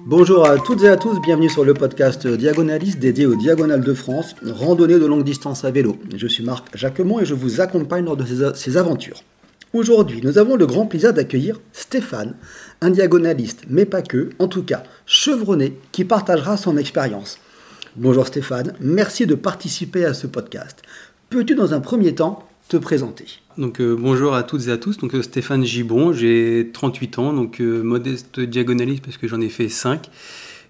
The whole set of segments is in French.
Bonjour à toutes et à tous, bienvenue sur le podcast Diagonaliste dédié aux Diagonales de France, randonnée de longue distance à vélo. Je suis Marc Jacquemont et je vous accompagne lors de ces aventures. Aujourd'hui, nous avons le grand plaisir d'accueillir Stéphane, un diagonaliste, mais pas que, en tout cas chevronné, qui partagera son expérience. Bonjour Stéphane, merci de participer à ce podcast. Peux-tu dans un premier temps te présenter ? Bonjour à toutes et à tous, Stéphane Gibon, j'ai 38 ans, modeste diagonaliste parce que j'en ai fait 5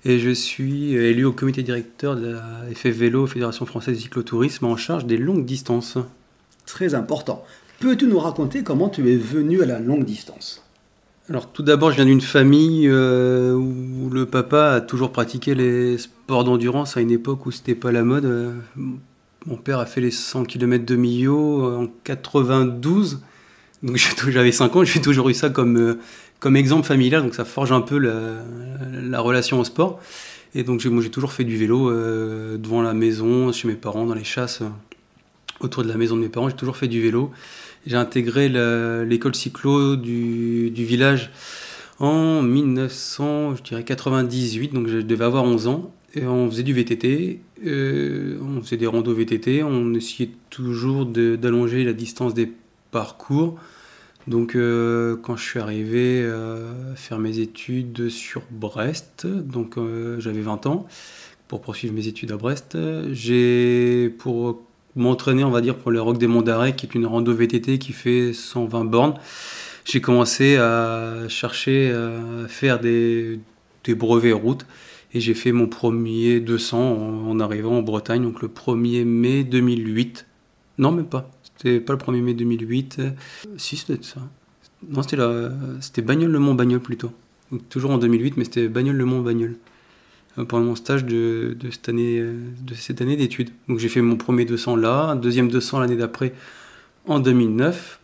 et je suis élu au comité directeur de la FF Vélo, Fédération Française de Cyclotourisme, en charge des longues distances. Très important. Peux-tu nous raconter comment tu es venu à la longue distance ? Alors tout d'abord, je viens d'une famille où le papa a toujours pratiqué les sports d'endurance à une époque où c'était pas la mode. Mon père a fait les 100 km de Millau en 92, donc j'avais 5 ans, j'ai toujours eu ça comme exemple familial, donc ça forge un peu la relation au sport. Et donc j'ai toujours fait du vélo devant la maison, chez mes parents, dans les chasses, autour de la maison de mes parents, j'ai toujours fait du vélo. J'ai intégré l'école cyclo du village en 1998, donc je devais avoir 11 ans. Et on faisait du VTT, on faisait des randos VTT, on essayait toujours d'allonger la distance des parcours. Donc quand je suis arrivé à faire mes études sur Brest, j'avais 20 ans, pour poursuivre mes études à Brest, pour m'entraîner, on va dire, pour le Roc des Monts d'Arrée, qui est une rando VTT qui fait 120 bornes, j'ai commencé à chercher à faire des brevets route. Et j'ai fait mon premier 200 en arrivant en Bretagne, donc le 1er mai 2008. Non, même pas. C'était pas le 1er mai 2008. Si, c'était ça. Non, c'était Bagnoles-le-Mont-Bagnoles plutôt. Donc, toujours en 2008, mais c'était Bagnoles-le-Mont-Bagnoles. Pendant mon stage de cette année d'études. Donc j'ai fait mon premier 200 là, un deuxième 200 l'année d'après en 2009.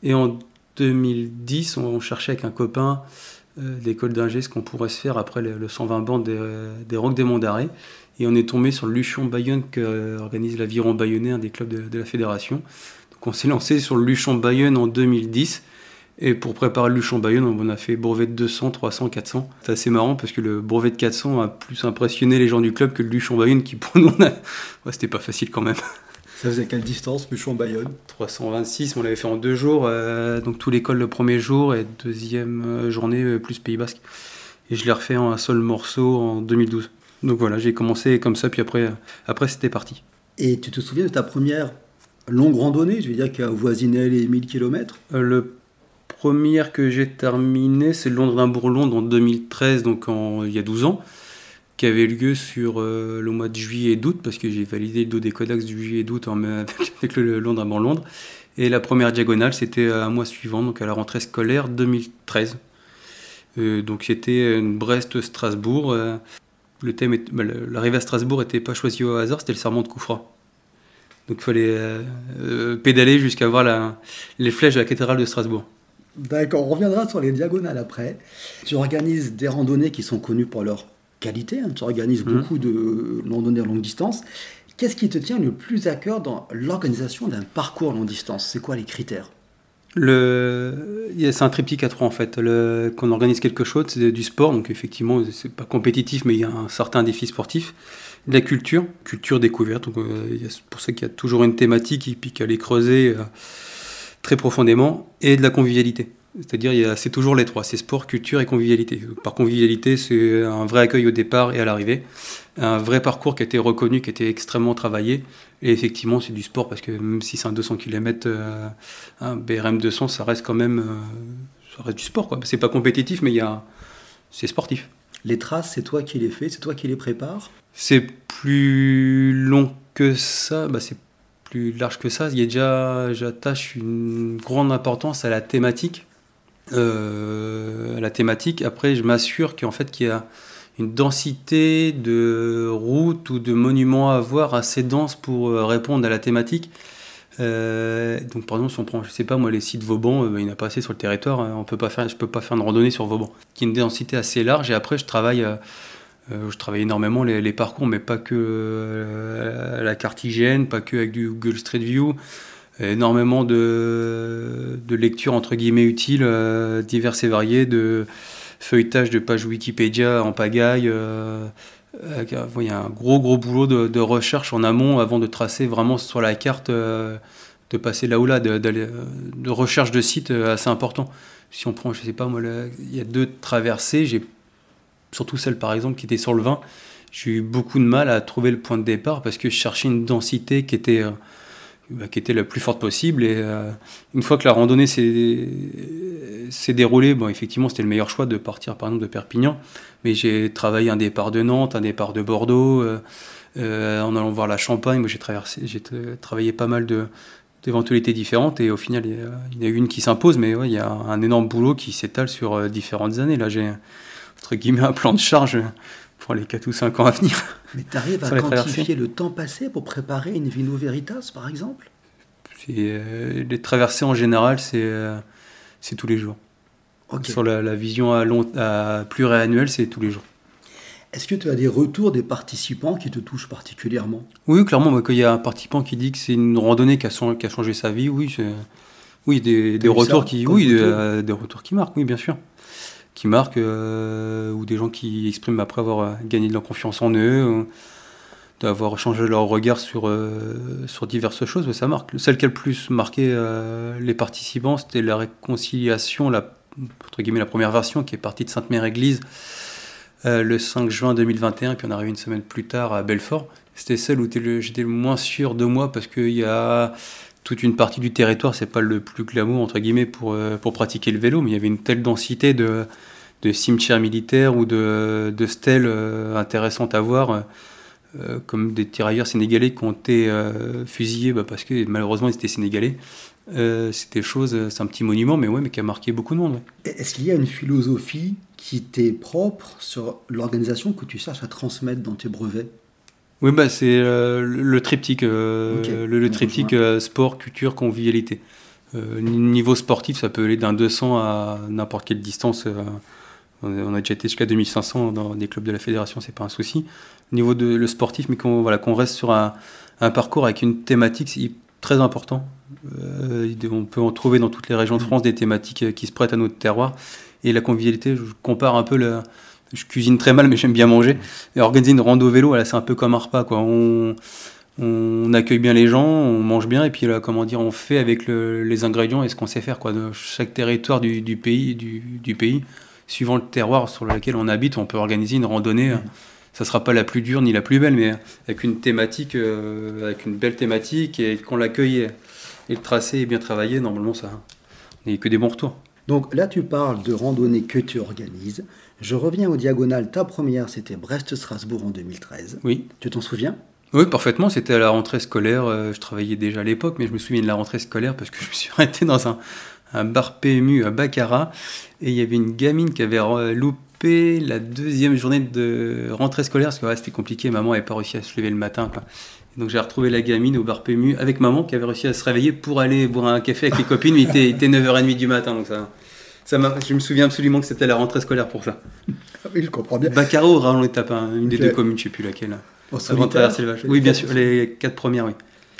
Et en 2010, on cherchait avec un copain d'école d'ingé ce qu'on pourrait se faire après le 120 bornes des Rocs des Monts d'Arrée. Et on est tombé sur le Luchon-Bayonne qu'organise l'Aviron Bayonnais, un des clubs de la fédération. Donc on s'est lancé sur le Luchon-Bayonne en 2010. Et pour préparer le Luchon-Bayonne, on a fait brevet de 200, 300, 400. C'est assez marrant parce que le brevet de 400 a plus impressionné les gens du club que le Luchon-Bayonne qui pour nous, c'était pas facile quand même. Ça faisait quelle distance, Luchon-Bayonne ? 326, on l'avait fait en 2 jours, donc tout l'école le premier jour et deuxième journée plus Pays Basque. Et je l'ai refait en un seul morceau en 2012. Donc voilà, j'ai commencé comme ça, puis après c'était parti. Et tu te souviens de ta première longue randonnée, je veux dire qui a avoisiné les 1000 km ? Le première que j'ai terminée, c'est le Londres-Limbourg-Londres en 2013, donc il y a 12 ans. Qui avait lieu sur le mois de juillet et d'août, parce que j'ai validé le dos des Codax du juillet et d'août avec le Londres-Londres. Et la première diagonale, c'était un mois suivant, donc à la rentrée scolaire 2013. Donc c'était une Brest-Strasbourg. Le thème, l'arrivée à Strasbourg n'était pas choisi au hasard, c'était le serment de Koufra. Donc il fallait pédaler jusqu'à voir les flèches de la cathédrale de Strasbourg. D'accord, on reviendra sur les diagonales après. Tu organises des randonnées qui sont connues pour leur qualité, tu organises beaucoup de randonnées à longue distance. Qu'est-ce qui te tient le plus à cœur dans l'organisation d'un parcours longue distance ? C'est quoi les critères ? C'est un triptyque à 3 en fait. Qu'on organise quelque chose, c'est du sport, donc effectivement c'est pas compétitif, mais il y a un certain défi sportif. De la culture découverte, donc c'est pour ça qu'il y a toujours une thématique et puis qu'elle est creusée très profondément, et de la convivialité. C'est-à-dire, c'est toujours les 3, c'est sport, culture et convivialité. Par convivialité, c'est un vrai accueil au départ et à l'arrivée, un vrai parcours qui a été reconnu, qui a été extrêmement travaillé, et effectivement, c'est du sport, parce que même si c'est un 200 km, un BRM 200, ça reste quand même ça reste du sport, quoi. C'est pas compétitif, mais c'est sportif. Les traces, c'est toi qui les fais, c'est toi qui les prépares ? C'est plus long que ça, c'est plus large que ça. J'attache une grande importance à la thématique. Après je m'assure qu'il y a une densité de routes ou de monuments à voir assez dense pour répondre à la thématique. Donc par exemple, si on prend, je sais pas moi, les sites Vauban, il n'y en a pas assez sur le territoire, je peux pas faire une randonnée sur Vauban, qui a une densité assez large. Et après je travaille énormément les parcours, mais pas que à la cartésienne, pas que avec du Google Street View. Énormément de lectures entre guillemets utiles, diverses et variées, feuilletage de pages Wikipédia en pagaille. Il y a un gros boulot de recherche en amont avant de tracer vraiment sur la carte, de passer là ou là, de recherche de sites assez important. Si on prend, je sais pas moi, il y a 2 traversées, surtout celle par exemple qui était sur le vin, j'ai eu beaucoup de mal à trouver le point de départ parce que je cherchais une densité qui était la plus forte possible. Et une fois que la randonnée s'est déroulée, bon, effectivement, c'était le meilleur choix de partir par exemple de Perpignan. Mais j'ai travaillé un départ de Nantes, un départ de Bordeaux, en allant voir la Champagne. Moi, j'ai travaillé pas mal d'éventualités différentes et au final, il y en a une qui s'impose. Mais ouais, il y a un énorme boulot qui s'étale sur différentes années. Là, j'ai, entre guillemets, un plan de charge pour les 4 ou 5 ans à venir. Mais tu arrives à quantifier le temps passé pour préparer une Vino Veritas, par exemple? Les traversées en général, c'est tous les jours. Okay. Sur la vision à pluriannuelle, c'est tous les jours. Est-ce que tu as des retours des participants qui te touchent particulièrement? Oui, clairement. Quand il y a un participant qui dit que c'est une randonnée qui a changé sa vie, oui, des retours des retours qui marquent, oui, bien sûr. Qui marquent, ou des gens qui expriment après avoir gagné de la confiance en eux, d'avoir changé leur regard sur diverses choses, ça marque. Celle qui a le plus marqué les participants, c'était la réconciliation, entre guillemets, la première version qui est partie de Sainte-Mère-Église le 5 juin 2021, puis on arrive une semaine plus tard à Belfort. C'était celle où j'étais le moins sûr de moi parce qu'il y a toute une partie du territoire, c'est pas le plus glamour entre guillemets pour pratiquer le vélo, mais il y avait une telle densité de cimetières militaires ou de stèles intéressantes à voir, comme des tirailleurs sénégalais qui ont été fusillés parce que malheureusement ils étaient sénégalais. C'était c'est un petit monument, mais qui a marqué beaucoup de monde. Ouais. Est-ce qu'il y a une philosophie qui t'est propre sur l'organisation que tu cherches à transmettre dans tes brevets? Oui, c'est le triptyque, le triptyque sport, culture, convivialité. Niveau sportif, ça peut aller d'un 200 à n'importe quelle distance. On a déjà été jusqu'à 2500 dans des clubs de la fédération, c'est pas un souci. Niveau le sportif, mais qu'on reste sur un parcours avec une thématique, c'est très important. On peut en trouver dans toutes les régions de France des thématiques qui se prêtent à notre terroir. Et la convivialité, je compare un peu je cuisine très mal, mais j'aime bien manger. Et organiser une rando vélo, c'est un peu comme un repas, quoi. On accueille bien les gens, on mange bien, et puis là, on fait avec les ingrédients et ce qu'on sait faire, quoi. De chaque territoire du pays, suivant le terroir sur lequel on habite, on peut organiser une randonnée. Ça sera pas la plus dure ni la plus belle, mais avec une thématique, avec une belle thématique, et qu'on l'accueille et le tracé est bien travaillé, normalement, ça n'est que des bons retours. Donc là, tu parles de randonnée que tu organises. Je reviens aux diagonales. Ta première, c'était Brest-Strasbourg en 2013. Oui. Tu t'en souviens? Oui, parfaitement. C'était à la rentrée scolaire. Je travaillais déjà à l'époque, mais je me souviens de la rentrée scolaire parce que je me suis arrêté dans un bar PMU à Baccarat. Et il y avait une gamine qui avait loupé la deuxième journée de rentrée scolaire parce que c'était compliqué. Maman n'avait pas réussi à se lever le matin, quoi. Donc j'ai retrouvé la gamine au bar PMU avec maman qui avait réussi à se réveiller pour aller boire un café avec les copines. Mais il était 9h30 du matin, donc je me souviens absolument que c'était la rentrée scolaire pour ça. Oui, je comprends bien. Baccarat ou Raon-l'Étape, une des deux communes, je ne sais plus laquelle. Avant de traverser le Vache. Oui, bien sûr, les 4 premières, oui.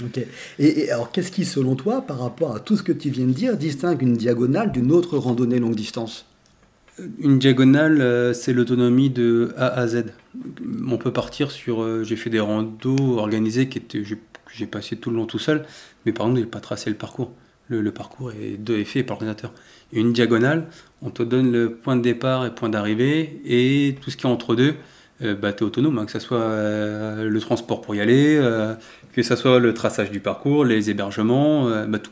Ok. Et alors, qu'est-ce qui, selon toi, par rapport à tout ce que tu viens de dire, distingue une diagonale d'une autre randonnée longue distance? Une diagonale, c'est l'autonomie de A à Z. On peut partir sur... j'ai fait des randos organisés que j'ai passé tout le long tout seul, mais par contre, je n'ai pas tracé le parcours. Le parcours est fait par l'ordinateur. Et une diagonale, on te donne le point de départ et point d'arrivée, et tout ce qui est entre deux, tu es autonome, que ce soit le transport pour y aller, que ce soit le traçage du parcours, les hébergements, tout.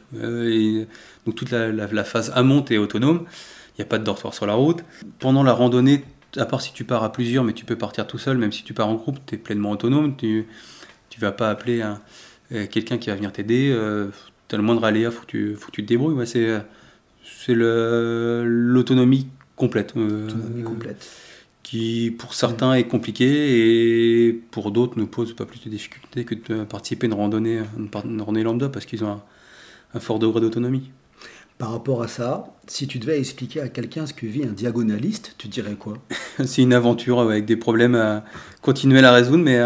Donc toute la phase amont, tu es autonome. Il n'y a pas de dortoir sur la route. Pendant la randonnée, à part si tu pars à plusieurs, mais tu peux partir tout seul, même si tu pars en groupe, tu es pleinement autonome. Tu ne vas pas appeler quelqu'un qui va venir t'aider. Tu as le moindre aléa, faut que tu te débrouilles. Ouais, c'est l'autonomie complète. Autonomie complète. Qui, pour certains, est compliquée et pour d'autres, ne pose pas plus de difficultés que de participer à une randonnée lambda parce qu'ils ont un fort degré d'autonomie. Par rapport à ça, si tu devais expliquer à quelqu'un ce que vit un diagonaliste, tu dirais quoi? C'est une aventure avec des problèmes à continuer à la résoudre, mais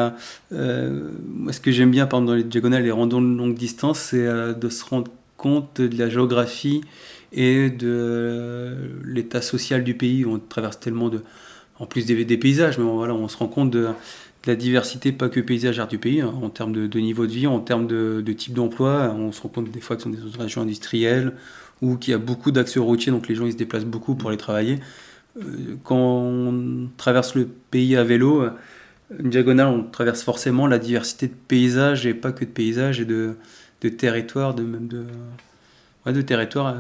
moi, ce que j'aime bien, par exemple, dans les diagonales, les randos de longue distance, c'est de se rendre compte de la géographie et de l'état social du pays. On traverse tellement en plus des paysages, mais voilà, on se rend compte de la diversité, pas que paysagère du pays, hein, en termes de niveau de vie, en termes de type d'emploi. On se rend compte des fois que ce sont des régions industrielles ou qu'il y a beaucoup d'axes routiers, donc les gens ils se déplacent beaucoup pour aller travailler. Quand on traverse le pays à vélo, une diagonale, on traverse forcément la diversité de paysages, et pas que de paysages, et de territoires, de territoires,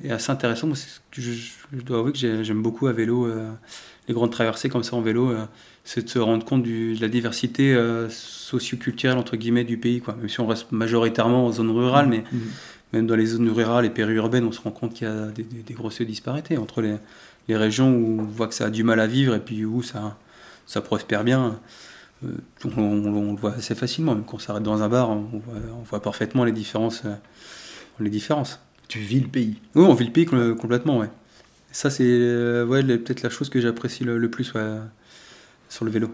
est assez intéressant. Moi, je dois avouer que j'aime beaucoup à vélo, les grandes traversées comme ça en vélo, c'est de se rendre compte de la diversité socio-culturelle entre guillemets du pays, quoi. Même si on reste majoritairement en zone rurale, mais même dans les zones rurales et périurbaines, on se rend compte qu'il y a des grosses disparités entre les régions où on voit que ça a du mal à vivre et puis où ça prospère bien. On le voit assez facilement. Même quand on s'arrête dans un bar, on voit parfaitement les différences. Tu vis le pays. Oui, on vit le pays complètement, ouais. Ça, c'est peut-être la chose que j'apprécie le plus, ouais, sur le vélo.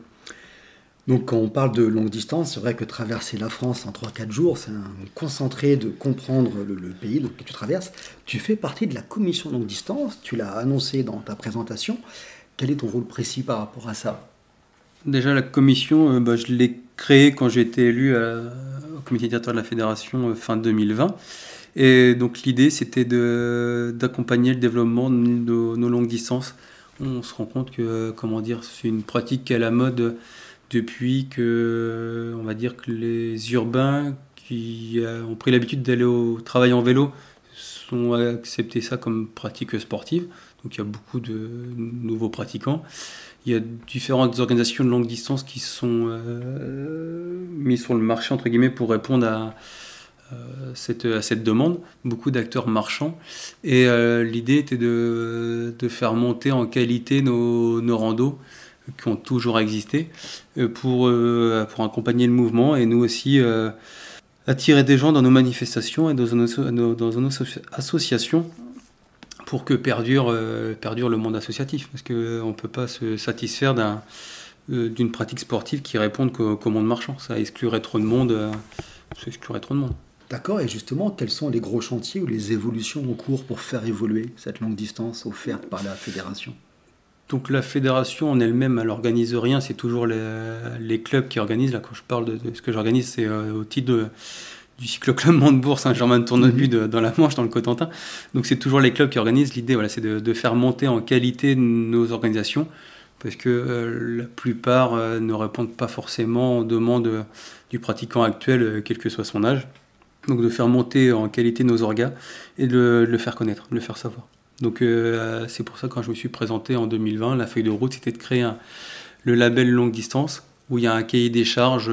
Donc quand on parle de longue distance, c'est vrai que traverser la France en 3-4 jours, c'est un concentré de comprendre le pays que tu traverses. Tu fais partie de la commission longue distance, tu l'as annoncé dans ta présentation. Quel est ton rôle précis par rapport à ça? Déjà, la commission, je l'ai créée quand j'ai été élu au comité directeur de la fédération fin 2020. Et donc l'idée, c'était d'accompagner le développement de nos longues distances. On se rend compte que, c'est une pratique qui est à la mode depuis que, on va dire que les urbains qui ont pris l'habitude d'aller au travail en vélo ont accepté ça comme pratique sportive. Donc il y a beaucoup de nouveaux pratiquants. Il y a différentes organisations de longue distance qui sont mises sur le marché entre guillemets pour répondre à cette demande, beaucoup d'acteurs marchands, et l'idée était de faire monter en qualité nos randos qui ont toujours existé pour accompagner le mouvement, et nous aussi attirer des gens dans nos manifestations et dans nos associations pour que perdure le monde associatif, parce qu'on ne peut pas se satisfaire d'une pratique sportive qui réponde qu'au monde marchand. Ça exclurait trop de monde. D'accord, et justement, quels sont les gros chantiers ou les évolutions en cours pour faire évoluer cette longue distance offerte par la fédération? Donc la fédération en elle-même, elle n'organise rien, c'est toujours les clubs qui organisent. Là, quand je parle de ce que j'organise, c'est au titre du cycloclub Montebourg Saint-Germain-de-Tournebu dans la Manche, dans le Cotentin. Donc c'est toujours les clubs qui organisent. L'idée, voilà, c'est de faire monter en qualité nos organisations, parce que la plupart ne répondent pas forcément aux demandes du pratiquant actuel, quel que soit son âge. Donc de faire monter en qualité nos orgas et de le faire connaître, de le faire savoir. Donc c'est pour ça que quand je me suis présenté en 2020, la feuille de route, c'était de créer le label longue distance, où il y a un cahier des charges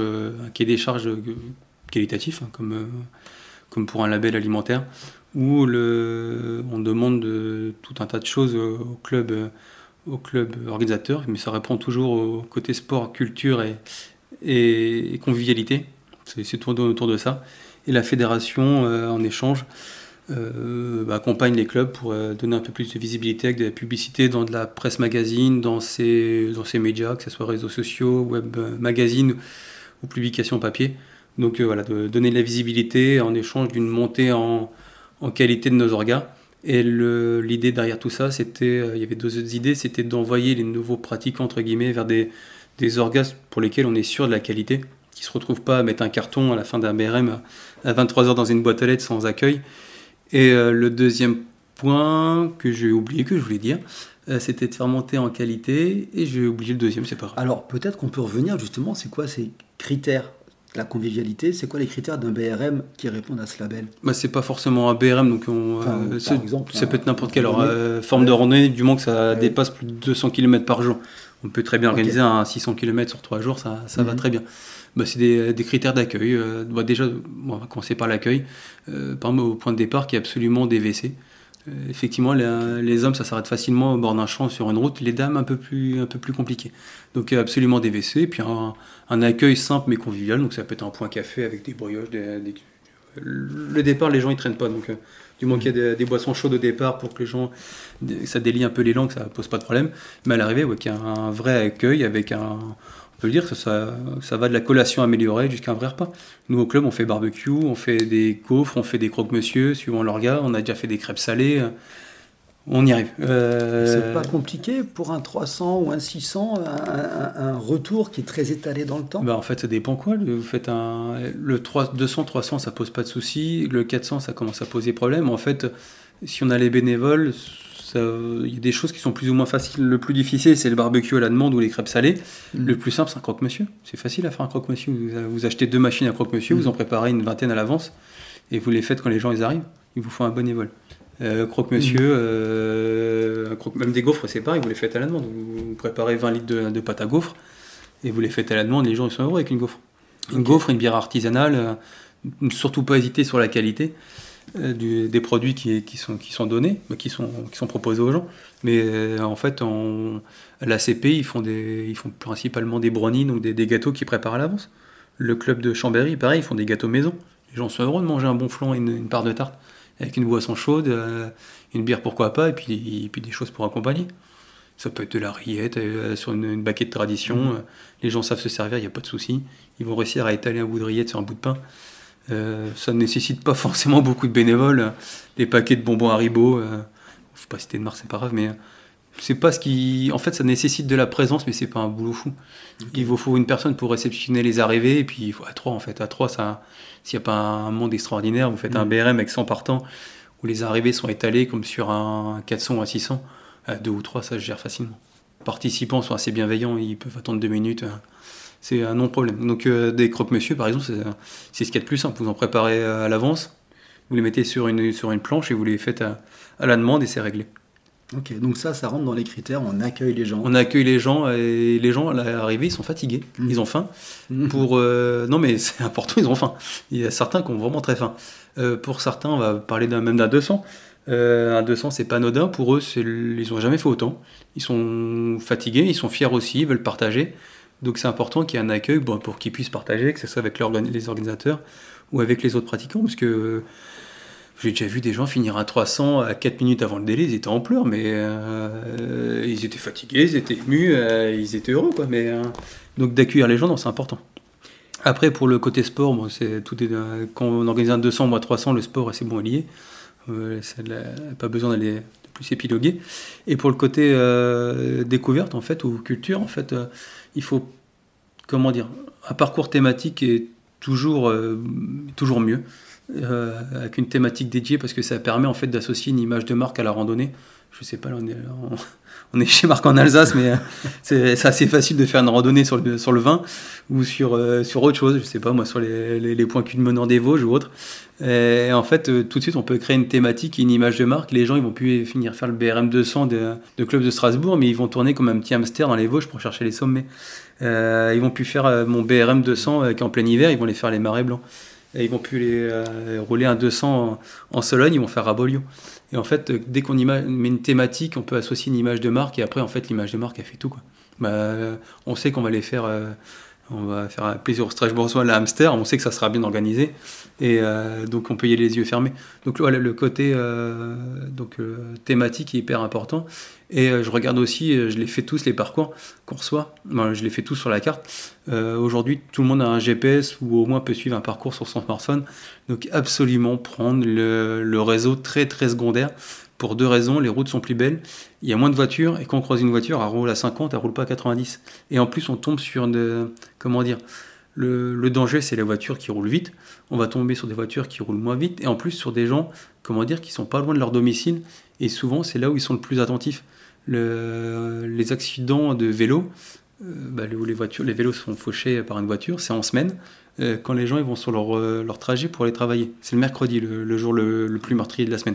qualitatif, hein, comme pour un label alimentaire, où on demande tout un tas de choses au club organisateur, mais ça répond toujours au côté sport, culture et convivialité. C'est tourné autour de ça. Et la fédération, en échange, accompagne les clubs pour donner un peu plus de visibilité avec de la publicité dans de la presse magazine, dans ces médias, que ce soit réseaux sociaux, web magazine ou publications papier. Donc de donner de la visibilité en échange d'une montée en qualité de nos orgas. Et l'idée derrière tout ça, il y avait deux autres idées, c'était d'envoyer les nouveaux pratiquants, entre guillemets, vers des orgas pour lesquels on est sûr de la qualité, qui ne se retrouvent pas à mettre un carton à la fin d'un BRM à 23h dans une boîte aux lettres sans accueil. Et le deuxième point que j'ai oublié, que je voulais dire, c'était de faire monter en qualité, et j'ai oublié le deuxième, c'est pas grave. Alors peut-être qu'on peut revenir justement, c'est quoi ces critères? La convivialité, c'est quoi les critères d'un BRM qui répondent à ce label? C'est pas forcément un BRM, donc par exemple, ça peut être n'importe quelle forme de randonnée, du moment que ça dépasse plus de 200 km par jour. On peut très bien organiser un 600 km sur 3 jours, ça va très bien. C'est des critères d'accueil. Déjà, on va commencer par l'accueil. Par exemple, au point de départ, qui est absolument des WC. Effectivement, les hommes, ça s'arrête facilement au bord d'un champ sur une route. Les dames, un peu plus compliqué. Donc, absolument des WC. Et puis, un accueil simple mais convivial. Donc, ça peut être un point café avec des brioches. Le départ, les gens, ils traînent pas. Donc, du moment qu'il y a des boissons chaudes au départ pour que les gens, ça délie un peu les langues, ça pose pas de problème. Mais à l'arrivée, qu'il y a un vrai accueil avec On peut le dire, ça va de la collation améliorée jusqu'à un vrai repas. Nous, au club, on fait barbecue, on fait des gaufres, on fait des croque-monsieur, suivant l'orga. On a déjà fait des crêpes salées. On y arrive. C'est pas compliqué pour un 300 ou un 600, un retour qui est très étalé dans le temps? En fait, ça dépend quoi. Vous faites le 200, 300, ça pose pas de soucis. Le 400, ça commence à poser problème. En fait, si on a les bénévoles, il y a des choses qui sont plus ou moins faciles. Le plus difficile, c'est le barbecue à la demande ou les crêpes salées. Le plus simple, c'est un croque-monsieur. C'est facile à faire un croque-monsieur. Vous achetez 2 machines à croque-monsieur, vous en préparez une vingtaine à l'avance et vous les faites quand les gens ils arrivent. Il vous faut un bénévole. Croque-monsieur, même des gaufres, c'est pareil, vous les faites à la demande. Vous préparez 20 litres de pâte à gaufres et vous les faites à la demande. Les gens ils sont heureux avec une gaufre. Une gaufre, une bière artisanale, surtout pas hésiter sur la qualité. Des produits qui sont donnés, qui sont proposés aux gens. Mais en fait, à l'ACP, ils font principalement des brownies, donc des gâteaux qu'ils préparent à l'avance. Le club de Chambéry, pareil, ils font des gâteaux maison. Les gens sont heureux de manger un bon flan et une part de tarte, avec une boisson chaude, une bière pourquoi pas, et puis des choses pour accompagner. Ça peut être de la rillette sur une baquette de tradition. Les gens savent se servir, il n'y a pas de souci. Ils vont réussir à étaler un bout de rillette sur un bout de pain. Ça ne nécessite pas forcément beaucoup de bénévoles. Des paquets de bonbons Haribo, faut pas citer de marque, c'est pas grave, mais c'est pas ce qui. En fait, ça nécessite de la présence, mais c'est pas un boulot fou. Il vous faut une personne pour réceptionner les arrivées, et puis il faut à 3 en fait. À 3, s'il n'y a pas un monde extraordinaire, vous faites un BRM avec 100 partants où les arrivées sont étalées comme sur un 400 ou un 600. À 2 ou 3, ça se gère facilement. Les participants sont assez bienveillants, ils peuvent attendre 2 minutes. C'est un non-problème. Donc des croque-monsieur, par exemple, c'est ce qu'il y a de plus simple. Vous en préparez à l'avance, vous les mettez sur une planche et vous les faites à la demande et c'est réglé. Ok, donc ça rentre dans les critères, on accueille les gens. On accueille les gens et les gens, à l'arrivée, ils sont fatigués, ils ont faim. Non mais c'est important, ils ont faim. Il y a certains qui ont vraiment très faim. Pour certains, on va parler même d'un 200. Un 200, c'est pas anodin. Pour eux, ils n'ont jamais fait autant. Ils sont fatigués, ils sont fiers aussi, ils veulent partager. Donc c'est important qu'il y ait un accueil pour qu'ils puissent partager, que ce soit avec les organisateurs ou avec les autres pratiquants, parce que j'ai déjà vu des gens finir un 300 à 4 minutes avant le délai, ils étaient en pleurs, mais ils étaient fatigués, ils étaient émus, ils étaient heureux, quoi. Donc d'accueillir les gens, non, c'est important. Après, pour le côté sport, quand on organise un 200 ou un 300, le sport c'est bon est lié. Pas besoin d'aller plus épiloguer. Et pour le côté découverte en fait ou culture, en fait, il faut un parcours thématique est toujours mieux avec une thématique dédiée parce que ça permet en fait d'associer une image de marque à la randonnée. Je sais pas, là, on est chez Marc en Alsace, mais c'est assez facile de faire une randonnée sur le vin ou sur autre chose, je sais pas moi, sur les points cul de Menant des Vosges ou autre. Et en fait, tout de suite, on peut créer une thématique, une image de marque. Les gens, ils vont plus finir faire le BRM 200 de Club de Strasbourg, mais ils vont tourner comme un petit hamster dans les Vosges pour chercher les sommets. Ils vont plus faire mon BRM 200 qui est en plein hiver, ils vont les faire les marais blancs. Et ils vont plus rouler un 200 en Sologne, ils vont faire à Beaulieu. Et en fait, dès qu'on met une thématique, on peut associer une image de marque, et après, en fait, l'image de marque, elle fait tout, quoi. On sait qu'on va les faire... on va faire plaisir au Strasbourgeois, la hamster, on sait que ça sera bien organisé, et donc on peut y aller les yeux fermés. Donc voilà, le côté thématique est hyper important. Et je regarde aussi, je les fais tous les parcours qu'on reçoit, je les fais tous sur la carte. Aujourd'hui, tout le monde a un GPS ou au moins peut suivre un parcours sur son smartphone. Donc absolument prendre le réseau très très secondaire. Pour 2 raisons, les routes sont plus belles, il y a moins de voitures, et quand on croise une voiture, elle roule à 50, elle roule pas à 90. Et en plus, on tombe sur le danger, c'est les voitures qui roulent vite. On va tomber sur des voitures qui roulent moins vite, et en plus sur des gens, qui sont pas loin de leur domicile, et souvent, c'est là où ils sont le plus attentifs. Les accidents de vélo, où les vélos sont fauchés par une voiture, c'est en semaine, quand les gens ils vont sur leur trajet pour aller travailler. C'est le mercredi, le jour le plus meurtrier de la semaine.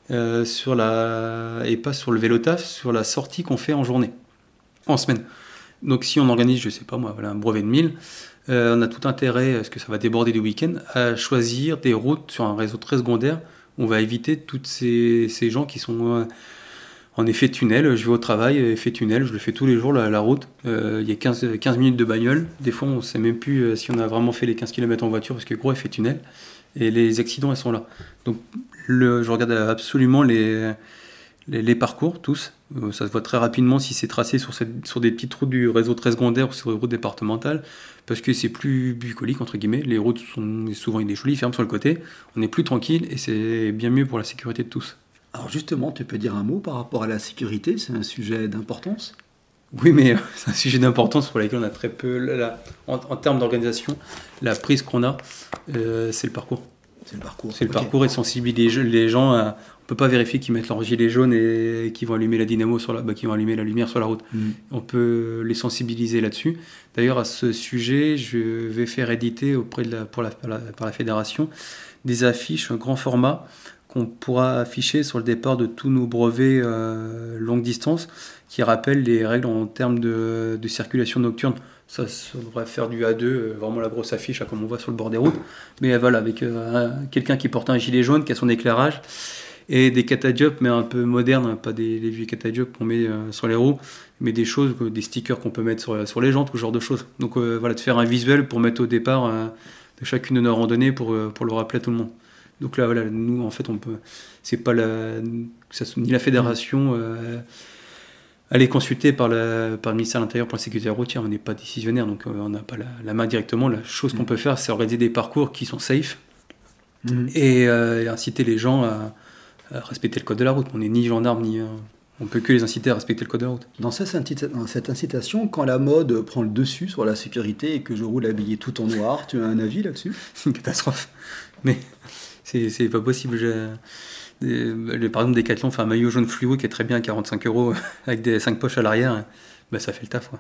Et pas sur le vélo taf, sur la sortie qu'on fait en journée, en semaine. Donc si on organise, je sais pas moi, un brevet de 1000, on a tout intérêt, parce que ça va déborder du week-end, à choisir des routes sur un réseau très secondaire. On va éviter toutes ces gens qui sont en effet tunnel. Je vais au travail, effet tunnel, je le fais tous les jours, la route. Il y a 15 minutes de bagnole. Des fois, on ne sait même plus si on a vraiment fait les 15 km en voiture, parce que gros effet tunnel. Et les accidents, ils sont là. Donc je regarde absolument les parcours, tous. Ça se voit très rapidement si c'est tracé sur des petites routes du réseau très secondaire ou sur des routes départementales, parce que c'est plus bucolique, entre guillemets. Les routes sont souvent il y a des jolies fermes sur le côté, on est plus tranquille et c'est bien mieux pour la sécurité de tous. Alors justement, tu peux dire un mot par rapport à la sécurité, c'est un sujet d'importance? Oui, mais c'est un sujet d'importance pour lequel on a très peu. En termes d'organisation, la prise qu'on a, c'est le parcours. C'est le parcours. C'est le parcours et de sensibiliser les gens. On ne peut pas vérifier qu'ils mettent leur gilet jaune et qu'ils vont allumer la dynamo qu'ils vont allumer la lumière sur la route. On peut les sensibiliser là-dessus. D'ailleurs, à ce sujet, je vais faire éditer par la fédération des affiches grand format qu'on pourra afficher sur le départ de tous nos brevets longue distance qui rappellent les règles en termes de circulation nocturne. Ça devrait faire du A2, vraiment la grosse affiche, comme on voit sur le bord des routes. Mais voilà, avec quelqu'un qui porte un gilet jaune, qui a son éclairage, et des catadiopes, mais un peu modernes, pas les vieux catadiopes qu'on met sur les roues, mais des choses, des stickers qu'on peut mettre sur les jantes, ou ce genre de choses. Donc voilà, de faire un visuel pour mettre au départ de chacune de nos randonnées pour le rappeler à tout le monde. Donc là, voilà, nous, en fait, c'est pas ni la fédération... aller consulter par le ministère de l'Intérieur pour la sécurité routière, on n'est pas décisionnaire, donc on n'a pas la main directement. La chose qu'on peut faire, c'est organiser des parcours qui sont safe et inciter les gens à respecter le code de la route. On n'est ni gendarme, on peut que les inciter à respecter le code de la route. Dans cette incitation, quand la mode prend le dessus sur la sécurité et que je roule habillé tout en noir, tu as un avis là-dessus? C'est une catastrophe, mais c'est pas possible. Par exemple, Decathlon fait un maillot jaune fluo qui est très bien à 45 € avec des 5 poches à l'arrière, ça fait le taf.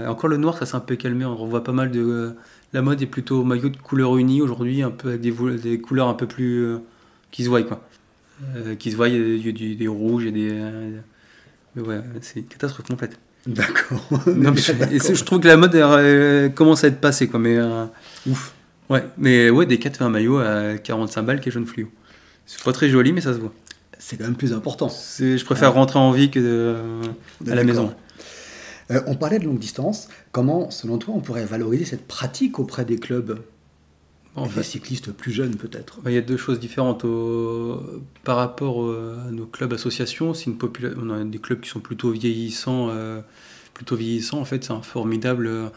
Encore le noir, ça s'est un peu calmé. On revoit pas mal de. La mode est plutôt maillot de couleur unie aujourd'hui, un peu avec des couleurs un peu plus qui se voient qui se voient. Il y a des rouges, il y a des. Mais ouais, c'est une catastrophe complète. D'accord. Je trouve que la mode commence à être passée, quoi. Mais ouf. Ouais, mais ouais, Decathlon fait un maillot à 45 balles qui est jaune fluo. C'est pas très joli, mais ça se voit. C'est quand même plus important. Je préfère rentrer en vie que à la maison. On parlait de longue distance. Comment, selon toi, on pourrait valoriser cette pratique auprès des clubs, des cyclistes plus jeunes peut-être? Il y a deux choses différentes. Par rapport à nos clubs associations, on a des clubs qui sont plutôt vieillissants. En fait, c'est un formidable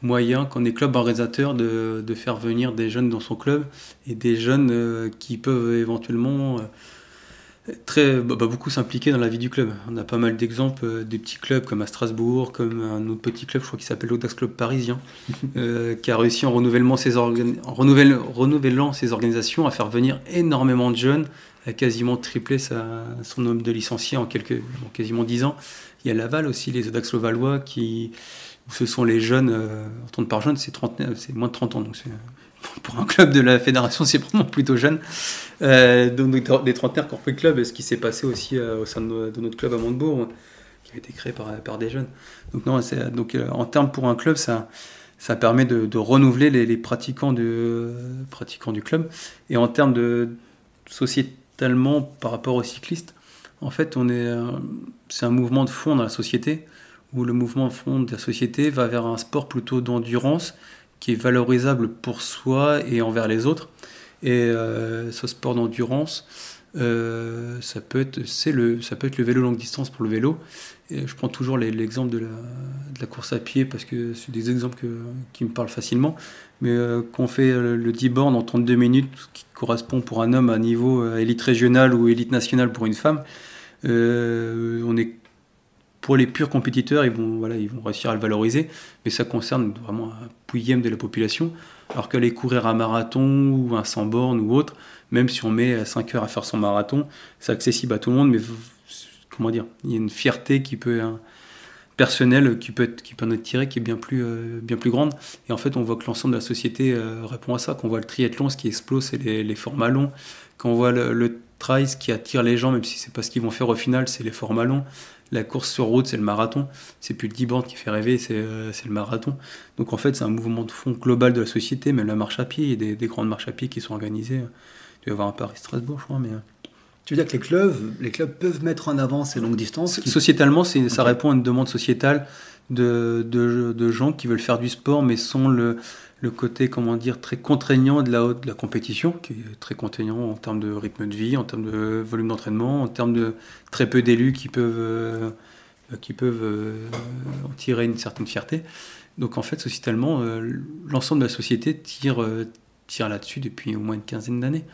moyen, quand des clubs organisateurs, de faire venir des jeunes dans son club et des jeunes qui peuvent éventuellement beaucoup s'impliquer dans la vie du club. On a pas mal d'exemples des petits clubs comme à Strasbourg, comme un autre petit club, je crois qu'il s'appelle l'Audax Club Parisien, qui a réussi en renouvelant ses organisations à faire venir énormément de jeunes, à quasiment tripler son nombre de licenciés en quasiment 10 ans. Il y a Laval aussi, les Audax Levallois, où ce sont les jeunes, en temps de par jeune, c'est moins de 30 ans, donc pour un club de la fédération, c'est vraiment plutôt jeune. Donc des trentenaires qui ont repris le club, et ce qui s'est passé aussi au sein de notre club à Montebourg, qui a été créé par des jeunes. Donc en termes pour un club, ça permet de renouveler les pratiquants du club. Et en termes de sociétalement par rapport aux cyclistes, en fait, c'est un mouvement de fond dans la société, où le mouvement de fond de la société va vers un sport plutôt d'endurance, qui est valorisable pour soi et envers les autres. Et ce sport d'endurance, ça peut être le vélo longue distance pour le vélo. Et je prends toujours l'exemple de la course à pied, parce que c'est des exemples qui me parlent facilement. Mais qu'on fait le 10 bornes en 32 minutes, ce qui correspond pour un homme à niveau élite régionale ou élite nationale pour une femme, on est pour les purs compétiteurs, ils vont réussir à le valoriser, mais ça concerne vraiment un pouillème de la population, alors qu'aller courir un marathon ou un 100 bornes ou autre, même si on met 5 heures à faire son marathon, c'est accessible à tout le monde, mais comment dire, il y a une fierté personnelle qui peut en être tirée, qui est bien plus grande. Et en fait, on voit que l'ensemble de la société répond à ça. Quand on voit le triathlon, ce qui explose, c'est les formats longs. Quand on voit le trail, ce qui attire les gens, même si c'est pas ce qu'ils vont faire au final, c'est les formats longs. La course sur route, c'est le marathon. C'est plus le 10 bornes qui fait rêver, c'est le marathon. Donc en fait, c'est un mouvement de fond global de la société. Même la marche à pied, il y a des grandes marches à pied qui sont organisées. Tu vas voir à Paris-Strasbourg, je crois, mais Tu veux dire que les clubs peuvent mettre en avant ces longues distances Sociétalement, ça répond à une demande sociétale de gens qui veulent faire du sport, mais sans le côté, comment dire, très contraignant de la compétition, qui est très contraignant en termes de rythme de vie, en termes de volume d'entraînement, en termes de très peu d'élus qui peuvent en tirer une certaine fierté. Donc en fait, sociétalement, l'ensemble de la société tire là-dessus depuis au moins une quinzaine d'années.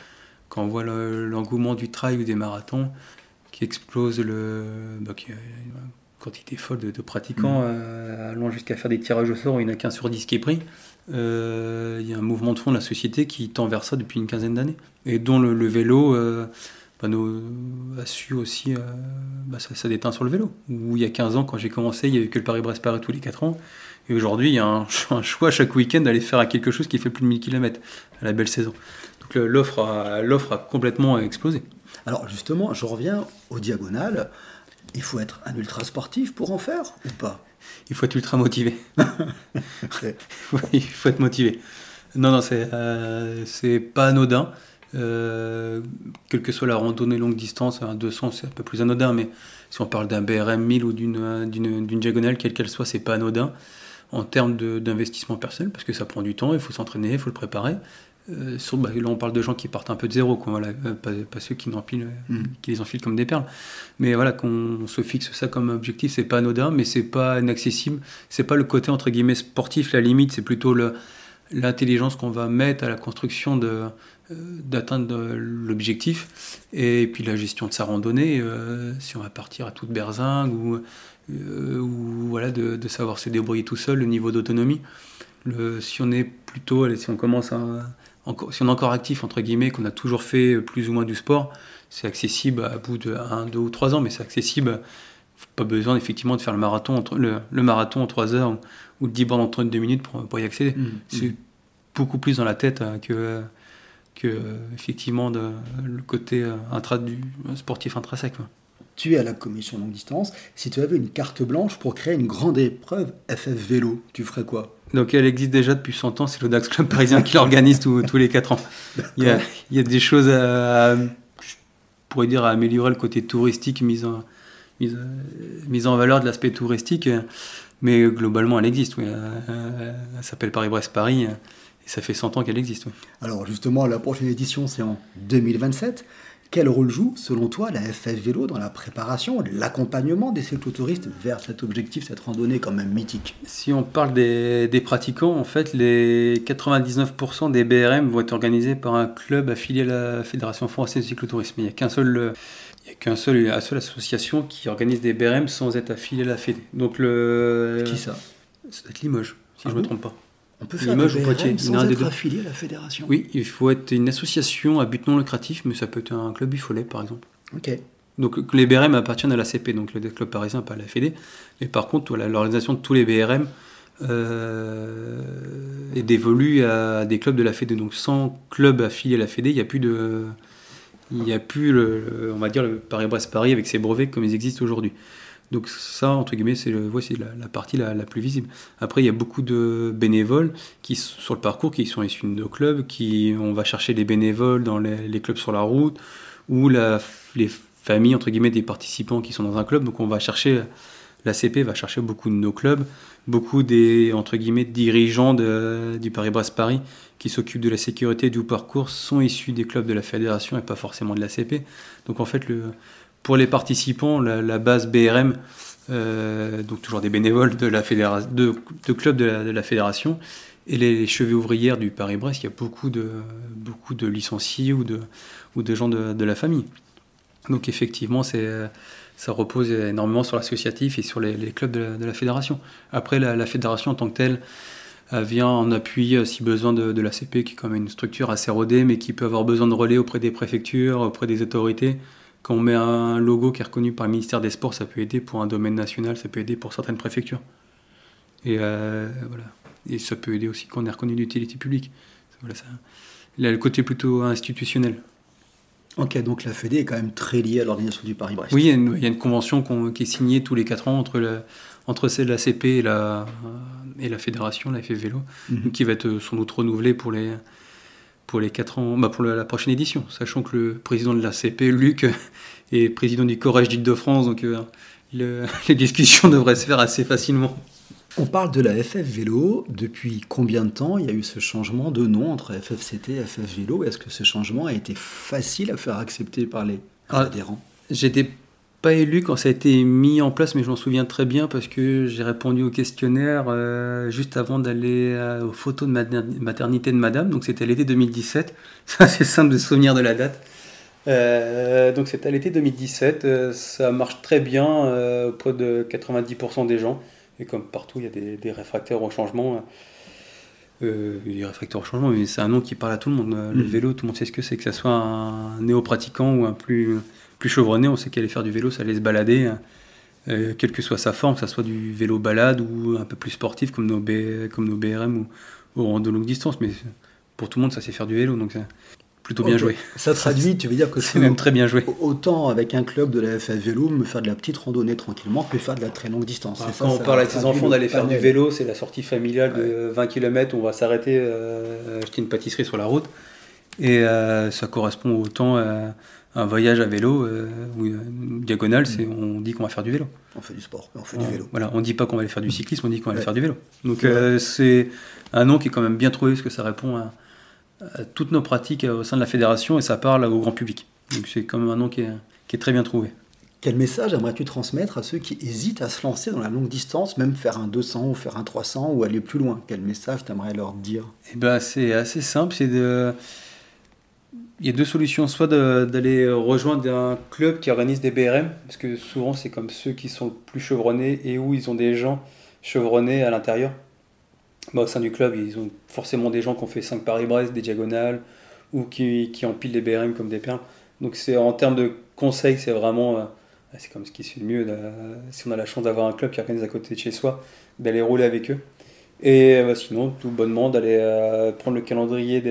Quand on voit l'engouement du trail ou des marathons qui explose, qui a une quantité folle de pratiquants, allant jusqu'à faire des tirages au sort où il n'y en a qu'un sur 10 qui est pris, il y a un mouvement de fond de la société qui tend vers ça depuis une quinzaine d'années. Et dont le vélo a su aussi, ça déteint sur le vélo. Où il y a 15 ans, quand j'ai commencé, il n'y avait que le Paris-Brest-Paris tous les 4 ans. Et aujourd'hui, il y a un choix chaque week-end d'aller faire à quelque chose qui fait plus de 1000 km à la belle saison. Donc l'offre a complètement explosé. Alors justement, je reviens aux diagonales. Il faut être un ultra sportif pour en faire ou pas? Il faut être ultra motivé. Il faut être motivé. Non, c'est pas anodin. Quelle que soit la randonnée longue distance, un 200 c'est un peu plus anodin, mais si on parle d'un BRM 1000 ou d'une diagonale, quelle qu'elle soit, c'est pas anodin en termes d'investissement personnel, parce que ça prend du temps, il faut s'entraîner, il faut le préparer. Là on parle de gens qui partent un peu de zéro, quoi, voilà, pas ceux qui les enfilent comme des perles, mais voilà, qu'on se fixe ça comme objectif, c'est pas anodin, mais c'est pas inaccessible, c'est pas le côté entre guillemets sportif, la limite, c'est plutôt l'intelligence qu'on va mettre à la construction d'atteindre l'objectif, et puis la gestion de sa randonnée, si on va partir à toute berzingue ou voilà, de savoir se débrouiller tout seul, le niveau d'autonomie. Si on est plutôt, si on commence si on est encore actif entre guillemets, qu'on a toujours fait plus ou moins du sport, c'est accessible à bout de 1, 2 ou 3 ans, mais c'est accessible. Pas besoin effectivement de faire le marathon en 3 heures ou le 10 bornes en 32 minutes pour y accéder. C'est beaucoup plus dans la tête que effectivement le côté du sportif intrinsèque. Tu es à la commission longue distance. Si tu avais une carte blanche pour créer une grande épreuve FF Vélo, tu ferais quoi? Donc elle existe déjà depuis 100 ans, c'est l'Audax Club parisien qui l'organise tous les 4 ans. Il y a des choses je pourrais dire, à améliorer le côté touristique, mise en valeur de l'aspect touristique, mais globalement elle existe. Oui. Elle s'appelle Paris-Brest-Paris et ça fait 100 ans qu'elle existe. Oui. Alors justement, la prochaine édition c'est en 2027. Quel rôle joue, selon toi, la FF Vélo dans la préparation, l'accompagnement des cyclotouristes vers cet objectif, cette randonnée quand même mythique? Si on parle des pratiquants, en fait, les 99% des BRM vont être organisés par un club affilié à la Fédération française de cyclotourisme. Il n'y a qu'une seule association qui organise des BRM sans être affiliée à la Fédé. Donc Qui ça? Ça doit être Limoges, si je ne me trompe pas. On peut faire des BRM sans être affilié à la fédération? Oui, il faut être une association à but non lucratif, mais ça peut être un club Bifollet, par exemple. Ok. Donc les BRM appartiennent à l'ACP, donc le club parisien, pas à la Fédé. Et par contre, l'organisation de tous les BRM est dévolue à des clubs de la Fédé. Donc sans club affilié à la Fédé, il n'y a plus on va dire le Paris-Brest-Paris avec ses brevets comme ils existent aujourd'hui. Donc ça, entre guillemets, c'est la partie la plus visible. Après, il y a beaucoup de bénévoles sur le parcours qui sont issus de nos clubs, on va chercher des bénévoles dans les clubs sur la route, ou les familles, entre guillemets, des participants qui sont dans un club. Donc on va chercher, l'ACP va chercher beaucoup de nos clubs, beaucoup des, entre guillemets, dirigeants du Paris-Brest-Paris qui s'occupent de la sécurité du parcours sont issus des clubs de la fédération et pas forcément de l'ACP. Donc en fait, pour les participants, la base BRM, donc toujours des bénévoles de clubs de la fédération, et les chevilles ouvrières du Paris-Brest, il y a beaucoup de licenciés ou de gens de la famille. Donc effectivement, ça repose énormément sur l'associatif et sur les clubs de la fédération. Après, la fédération en tant que telle, elle vient en appui, si besoin, de l'ACP, qui est quand même une structure assez rodée, mais qui peut avoir besoin de relais auprès des préfectures, auprès des autorités. Quand on met un logo qui est reconnu par le ministère des Sports, ça peut aider pour un domaine national, ça peut aider pour certaines préfectures. Et voilà. Et ça peut aider aussi quand on est reconnu d'utilité publique. Voilà, ça. Il a le côté plutôt institutionnel. Ok, donc la Fédé est quand même très liée à l'organisation du Paris-Brest. Oui, il y a une convention qui est signée tous les 4 ans entre l'ACP et la fédération, la FF Vélo, qui va être sans doute renouvelée pour pour les 4 ans, pour la prochaine édition, sachant que le président de l'ACP, Luc, est président du Corrège d'Île-de-France, donc les discussions devraient se faire assez facilement. On parle de la FF Vélo. Depuis combien de temps il y a eu ce changement de nom entre FFCT et FF Vélo? Est-ce que ce changement a été facile à faire accepter par les adhérents? J'étais pas élu quand ça a été mis en place, mais je m'en souviens très bien parce que j'ai répondu au questionnaire juste avant d'aller aux photos de maternité de madame, donc c'était l'été 2017. C'est assez simple de se souvenir de la date. Donc c'était à l'été 2017, ça marche très bien auprès de 90% des gens. Et comme partout, il y a des réfractaires au changement. Des réfractaires au changement, mais c'est un nom qui parle à tout le monde. Le vélo, tout le monde sait ce que c'est, que ça soit un néo-pratiquant ou un plus chevronné, on sait qu'aller faire du vélo, ça allait se balader, quelle que soit sa forme, que ça soit du vélo balade ou un peu plus sportif comme nos BRM ou rando longue distance. Mais pour tout le monde, ça c'est faire du vélo, donc c'est plutôt bien joué. Ça traduit, tu veux dire que c'est même très bien joué. Autant avec un club de la FF Vélo, me faire de la petite randonnée tranquillement, que faire de la très longue distance. Quand on parle avec ses enfants d'aller faire du vélo, c'est la sortie familiale de 20 km où on va s'arrêter, acheter une pâtisserie sur la route. Et ça correspond autant à un voyage à vélo ou une diagonale, on dit qu'on va faire du vélo. On fait du sport, on fait du vélo. Voilà, on ne dit pas qu'on va aller faire du cyclisme, on dit qu'on va aller faire du vélo. Donc c'est un nom qui est quand même bien trouvé parce que ça répond à toutes nos pratiques au sein de la fédération et ça parle au grand public. Donc c'est quand même un nom qui est très bien trouvé. Quel message aimerais-tu transmettre à ceux qui hésitent à se lancer dans la longue distance, même faire un 200 ou faire un 300 ou aller plus loin? Quel message t'aimerais leur dire? C'est assez simple, il y a deux solutions, soit d'aller rejoindre un club qui organise des BRM, parce que souvent c'est comme ceux qui sont le plus chevronnés et où ils ont des gens chevronnés à l'intérieur. Au sein du club, ils ont forcément des gens qui ont fait 5 Paris-Brest, des diagonales, ou qui empilent les BRM comme des perles. Donc en termes de conseils, c'est vraiment, c'est comme ce qui se fait le mieux, si on a la chance d'avoir un club qui organise à côté de chez soi, d'aller rouler avec eux. Et sinon, tout bonnement, d'aller prendre le calendrier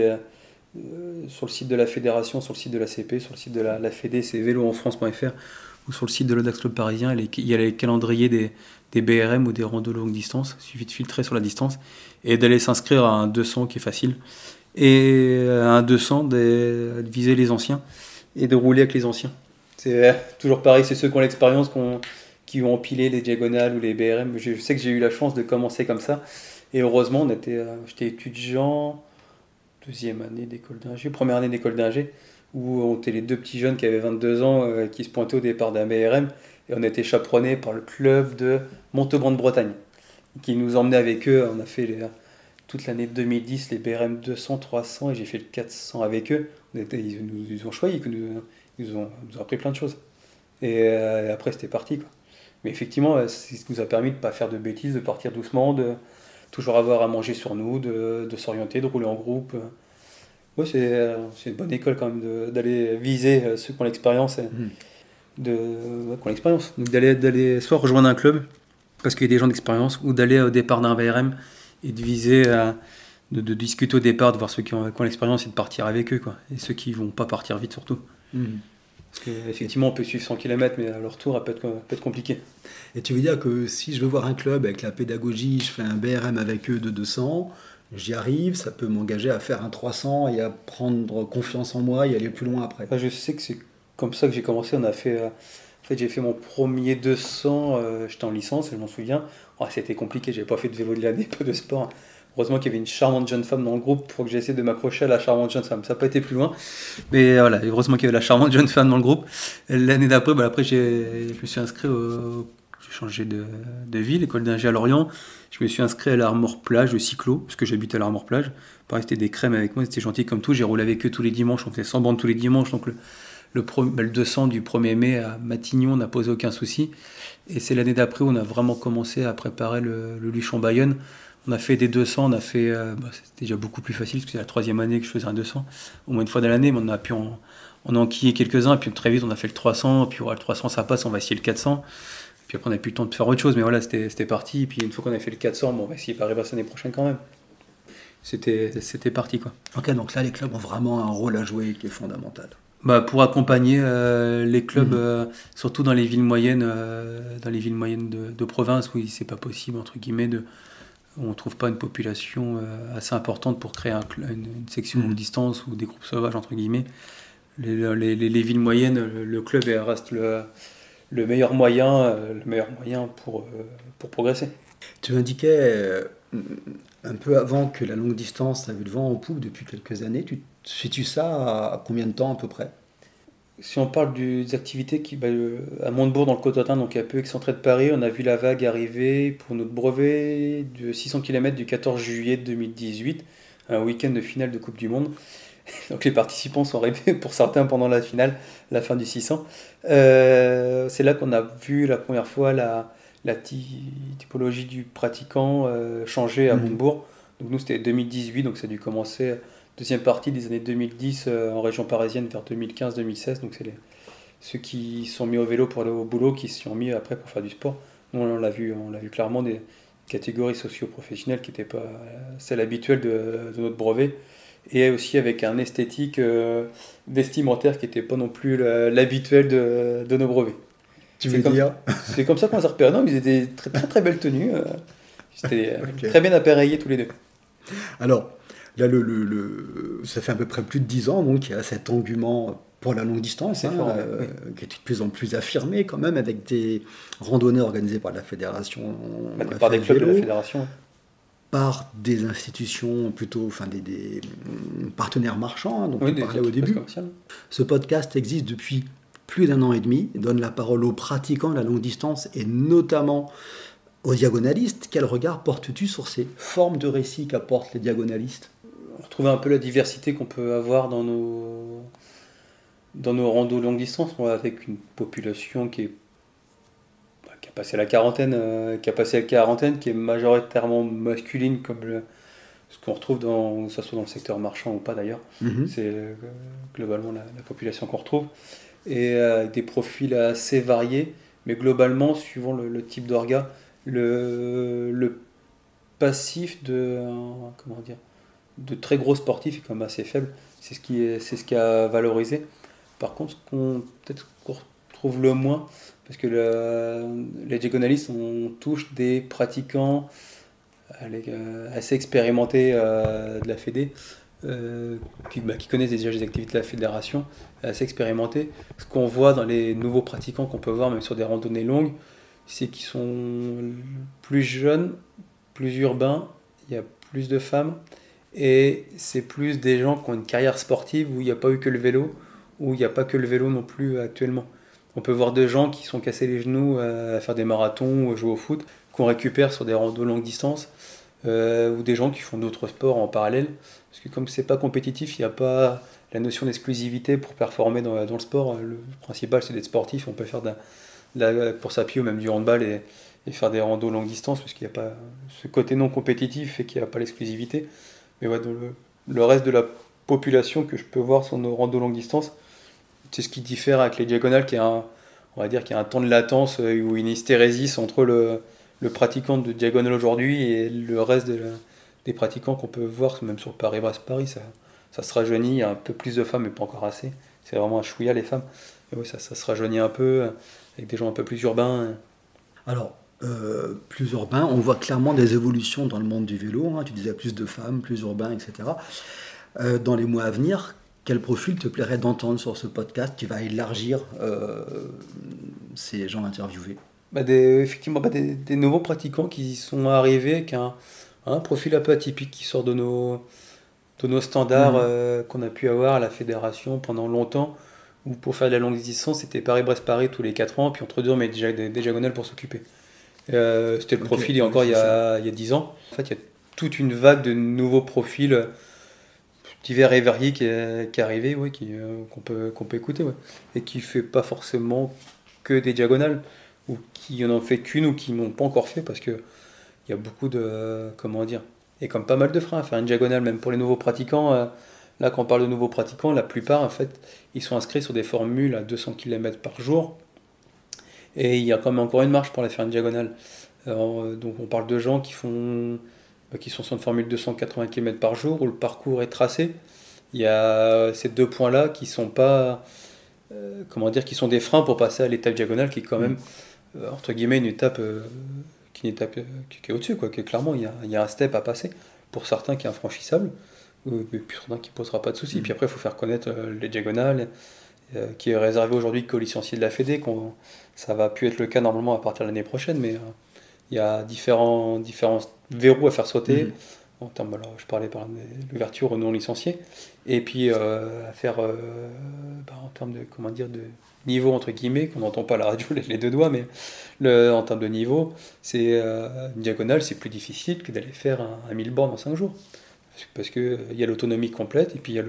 sur le site de la fédération, sur le site de la CP, sur le site de la Fédé, c'est véloenfrance.fr, ou sur le site de l'Audax Club Parisien, il y a les calendriers des BRM ou des randos longue distance. Il suffit de filtrer sur la distance et d'aller s'inscrire à un 200 qui est facile. Et à un 200, de viser les anciens et de rouler avec les anciens. C'est toujours pareil, c'est ceux qui ont l'expérience qui ont empilé les diagonales ou les BRM. Je sais que j'ai eu la chance de commencer comme ça. Et heureusement, j'étais étudiant, deuxième année d'école d'ingé, première année d'école d'ingé, où on était les deux petits jeunes qui avaient 22 ans qui se pointaient au départ d'un BRM. Et on a été chaperonnés par le club de Montauban de Bretagne, qui nous emmenait avec eux. On a fait toute l'année 2010 les BRM 200, 300 et j'ai fait le 400 avec eux. Ils nous ont choisi, ils nous ont appris plein de choses. Et après c'était parti, quoi. Mais effectivement, c'est ce qui nous a permis de ne pas faire de bêtises, de partir doucement, de toujours avoir à manger sur nous, de s'orienter, de rouler en groupe. Ouais, c'est une bonne école quand même d'aller viser ceux qui ont l'expérience. Donc d'aller soit rejoindre un club parce qu'il y a des gens d'expérience, ou d'aller au départ d'un BRM et de viser de discuter au départ, de voir ceux qui ont l'expérience et de partir avec eux, quoi. Et ceux qui vont pas partir vite surtout. Parce qu'effectivement on peut suivre 100 km mais à leur tour ça peut être compliqué. Et tu veux dire que si je veux voir un club avec la pédagogie, je fais un BRM avec eux de 200, j'y arrive, ça peut m'engager à faire un 300 et à prendre confiance en moi et aller plus loin après. Je sais que c'est comme ça que j'ai commencé. J'ai fait mon premier 200, j'étais en licence, je m'en souviens. C'était compliqué, j'avais pas fait de vélo de l'année, pas de sport. Heureusement qu'il y avait une charmante jeune femme dans le groupe pour que j'essaie de m'accrocher à la charmante jeune femme. Ça n'a pas été plus loin. Mais voilà, heureusement qu'il y avait la charmante jeune femme dans le groupe. L'année d'après, je me suis inscrit j'ai changé de ville, école d'ingé à Lorient. Je me suis inscrit à l'Armor Plage, le cyclo, parce que j'habitais à l'Armor Plage. Pareil, c'était des crèmes avec moi, c'était gentil comme tout. J'ai roulé avec eux tous les dimanches, on faisait 100 bandes tous les dimanches. Donc le 200 du 1er mai à Matignon n'a posé aucun souci. Et c'est l'année d'après où on a vraiment commencé à préparer le Luchon-Bayonne. On a fait des 200, c'était déjà beaucoup plus facile parce que c'est la 3e année que je faisais un 200, au moins une fois dans l'année, mais on a pu en enquiller quelques-uns, puis très vite on a fait le 300, puis le 300 ça passe, on va essayer le 400, puis après on n'a plus le temps de faire autre chose, mais voilà, c'était parti, et puis une fois qu'on a fait le 400, on va essayer Paris l'année prochaine quand même. C'était parti, quoi. Ok, donc là les clubs ont vraiment un rôle à jouer qui est fondamental. Pour accompagner les clubs, surtout dans les villes moyennes, de province où c'est pas possible entre guillemets on ne trouve pas une population assez importante pour créer une section longue distance ou des groupes sauvages, entre guillemets. Les villes moyennes, le club reste le meilleur moyen pour progresser. Tu indiquais un peu avant que la longue distance avait le vent en poupe depuis quelques années. Tu situes ça à combien de temps à peu près? Si on parle des activités à Montebourg dans le Cotentin, donc un peu excentré de Paris, on a vu la vague arriver pour notre brevet de 600 km du 14 juillet 2018, un week-end de finale de Coupe du Monde. Donc les participants sont arrivés pour certains pendant la finale, la fin du 600. C'est là qu'on a vu la première fois la typologie du pratiquant changer à Montebourg. Donc nous c'était 2018, donc ça a dû commencer deuxième partie des années 2010 en région parisienne vers 2015-2016. Donc c'est ceux qui sont mis au vélo pour aller au boulot qui se sont mis après pour faire du sport. Nous on l'a vu clairement des catégories socio-professionnelles qui n'étaient pas celles habituelles de notre brevet. Et aussi avec un esthétique vestimentaire qui n'était pas non plus l'habituel de nos brevets. Tu veux dire? C'est comme ça qu'on les a repérés. Non, mais ils étaient très très, très belles tenues. C'était très bien appareillés tous les deux. Alors, là, ça fait à peu près plus de 10 ans donc, qu'il y a cet engouement pour la longue distance, qui est de plus en plus affirmé quand même, avec des randonnées organisées par la fédération. Par des clubs de la fédération. Par des institutions plutôt, enfin des partenaires marchands, dont on parlait au début. Ce podcast existe depuis plus d'1 an et demi, donne la parole aux pratiquants de la longue distance et notamment aux diagonalistes. Quel regard portes-tu sur ces formes de récits qu'apportent les diagonalistes? On retrouve un peu la diversité qu'on peut avoir dans nos randos longue distance, avec une population qui a passé la quarantaine, qui est majoritairement masculine, comme ce qu'on retrouve que ce soit dans le secteur marchand ou pas d'ailleurs. C'est globalement la population qu'on retrouve. Et avec des profils assez variés, mais globalement, suivant le type d'orga, le passif de très gros sportifs est quand même assez faible. C'est ce qui a valorisé. Par contre, ce qu'on retrouve le moins, parce que les diagonalistes, on touche des pratiquants assez expérimentés de la Fédé, qui connaissent déjà les activités de la fédération, assez expérimentés. Ce qu'on voit dans les nouveaux pratiquants qu'on peut voir même sur des randonnées longues, c'est qu'ils sont plus jeunes, plus urbains, il y a plus de femmes, et c'est plus des gens qui ont une carrière sportive où il n'y a pas eu que le vélo, où il n'y a pas que le vélo non plus actuellement. On peut voir des gens qui sont cassés les genoux à faire des marathons ou à jouer au foot, qu'on récupère sur des randos longue distance, ou des gens qui font d'autres sports en parallèle. Parce que comme c'est pas compétitif, il n'y a pas la notion d'exclusivité pour performer dans le sport. Le principal, c'est d'être sportif. On peut faire de la course à pied ou même du handball et faire des randos longue distance, parce qu'il n'y a pas ce côté non compétitif et qu'il n'y a pas l'exclusivité. Mais ouais, le reste de la population que je peux voir sur nos randos longue distance, c'est ce qui diffère avec les diagonales, on va dire qu'il y a un temps de latence ou une hystérésis entre le pratiquant de diagonale aujourd'hui et le reste des pratiquants qu'on peut voir, même sur Paris-Brest-Paris. Ça se rajeunit, il y a un peu plus de femmes, mais pas encore assez. C'est vraiment un chouïa, les femmes. Et oui, ça se rajeunit un peu, avec des gens un peu plus urbains. Alors, plus urbain, on voit clairement des évolutions dans le monde du vélo. Tu disais plus de femmes, plus urbain, etc. Dans les mois à venir, quel profil te plairait d'entendre sur ce podcast qui va élargir ces gens interviewés? Effectivement, des nouveaux pratiquants qui sont arrivés avec un profil un peu atypique qui sort de nos standards qu'on a pu avoir à la fédération pendant longtemps, où pour faire de la longue distance, c'était Paris-Brest-Paris tous les 4 ans, puis entre deux, on met déjà des diagonales pour s'occuper. C'était le profil il y a 10 ans. En fait, il y a toute une vague de nouveaux profils divers et variés qui est arrivé, qu'on peut écouter, et qui ne fait pas forcément que des diagonales, ou qui n'en fait qu'une, ou qui n'ont pas encore fait, parce qu'il y a beaucoup de... Comment dire, et comme pas mal de freins à faire une diagonale, même pour les nouveaux pratiquants. Là, quand on parle de nouveaux pratiquants, la plupart, en fait, ils sont inscrits sur des formules à 200 km par jour, et il y a quand même encore une marge pour aller faire une diagonale. Donc on parle de gens qui sont sur une formule 280 km par jour, où le parcours est tracé. Il y a ces deux points-là qui sont pas... qui sont des freins pour passer à l'étape diagonale, qui est quand même, entre guillemets, une étape qui est une étape qui est au-dessus, quoi, que clairement il y a un step à passer pour certains qui est infranchissable, et puis certains qui ne posera pas de soucis. Puis après, il faut faire connaître les diagonales, qui est réservé aujourd'hui qu'aux licenciés de la Fédé. Ça va plus être le cas normalement à partir de l'année prochaine, mais il y a différents verrous à faire sauter. En termes, alors, je parlais par l'ouverture aux non-licenciés, et puis à faire en termes de, comment dire, de niveau entre guillemets, qu'on n'entend pas à la radio les deux doigts, mais en termes de niveau, c'est une diagonale, c'est plus difficile que d'aller faire un 1000 bornes en 5 jours. Parce qu'il y a l'autonomie complète, et puis il y a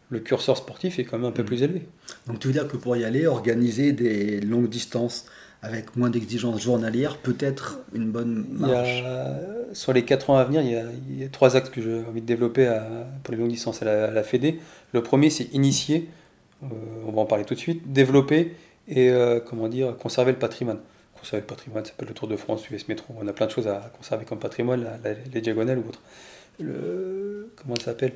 le curseur sportif est quand même un peu plus élevé. Donc tu veux dire que pour y aller, organiser des longues distances avec moins d'exigences journalières peut être une bonne marche. Sur les 4 ans à venir, il y a 3 axes que j'ai envie de développer pour les longues distances à la Fédé. Le premier, c'est initier, on va en parler tout de suite, développer et conserver le patrimoine. Conserver le patrimoine, ça s'appelle le Tour de France, US Métro, on a plein de choses à conserver comme patrimoine, les diagonales ou autres. Comment ça s'appelle,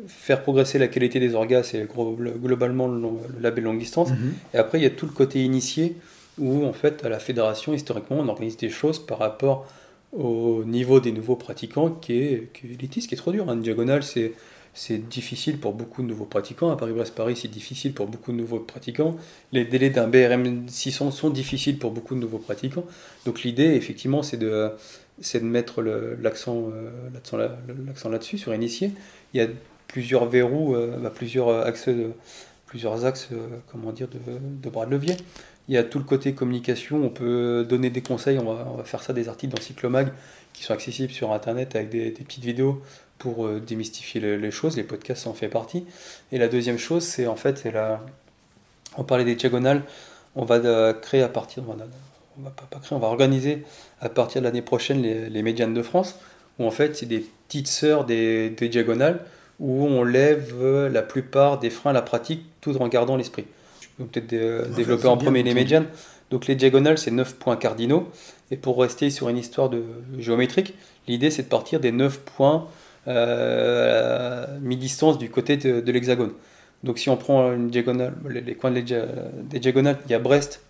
faire progresser la qualité des orgas, c'est globalement le label longue distance. Et après, il y a tout le côté initié, où en fait, à la fédération, historiquement, on organise des choses par rapport au niveau des nouveaux pratiquants qui est élitiste, qui est trop dur. Une diagonale, c'est difficile pour beaucoup de nouveaux pratiquants. À Paris-Brest-Paris, c'est difficile pour beaucoup de nouveaux pratiquants. Les délais d'un BRM 600 sont difficiles pour beaucoup de nouveaux pratiquants. Donc l'idée, effectivement, c'est de mettre l'accent là-dessus, sur initier. Il y a plusieurs verrous, plusieurs axes de bras de levier. Il y a tout le côté communication, on peut donner des conseils, on va faire ça, des articles dans Cyclomag qui sont accessibles sur internet avec des petites vidéos pour démystifier les choses, les podcasts ça en fait partie. Et la deuxième chose, c'est on parlait des diagonales, on va créer on va organiser à partir de l'année prochaine les médianes de France, où en fait c'est des petites sœurs des diagonales, où on lève la plupart des freins à la pratique tout en gardant l'esprit. Je peux peut-être développer en premier les médianes. Donc les diagonales, c'est 9 points cardinaux. Et pour rester sur une histoire géométrique, l'idée c'est de partir des 9 points mi-distance du côté de l'hexagone. Donc si on prend une diagonale, les coins des diagonales, il y a Brest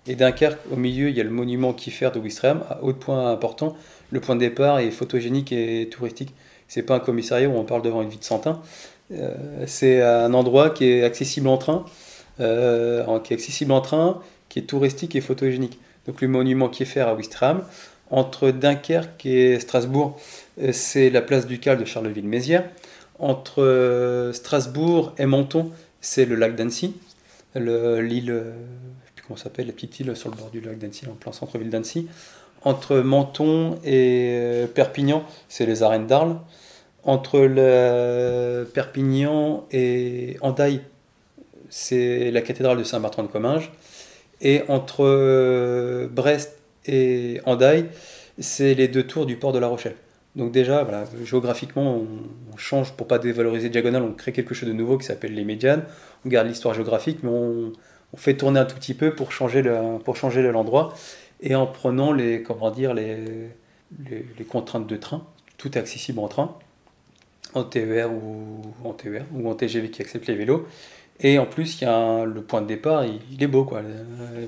et Dunkerque. Au milieu, il y a le monument Kiefer de Ouistreham, à haut point important. Le point de départ est photogénique et touristique. C'est pas un commissariat où on parle devant une vie de Santin. C'est un endroit qui est accessible en train, qui est touristique et photogénique. Donc le monument Kiefer à Ouistreham. Entre Dunkerque et Strasbourg, c'est la place ducale de Charleville-Mézières. Entre Strasbourg et Menton, c'est le lac d'Annecy, l'île, je ne sais plus comment ça s'appelle, la petite île sur le bord du lac d'Annecy, en plein centre-ville d'Annecy. Entre Menton et Perpignan, c'est les arènes d'Arles. Entre Perpignan et Hendaye, c'est la cathédrale de Saint-Bertrand de Comminges. Et entre Brest et Hendaye, c'est les 2 tours du port de La Rochelle. Donc déjà, voilà, géographiquement, on change pour pas dévaloriser diagonale, on crée quelque chose de nouveau qui s'appelle les médianes. On garde l'histoire géographique, mais on fait tourner un tout petit peu pour changer l'endroit. Et en prenant les contraintes de train, tout est accessible en train, en TER ou en TGV qui accepte les vélos. Et en plus, le point de départ, il est beau, quoi,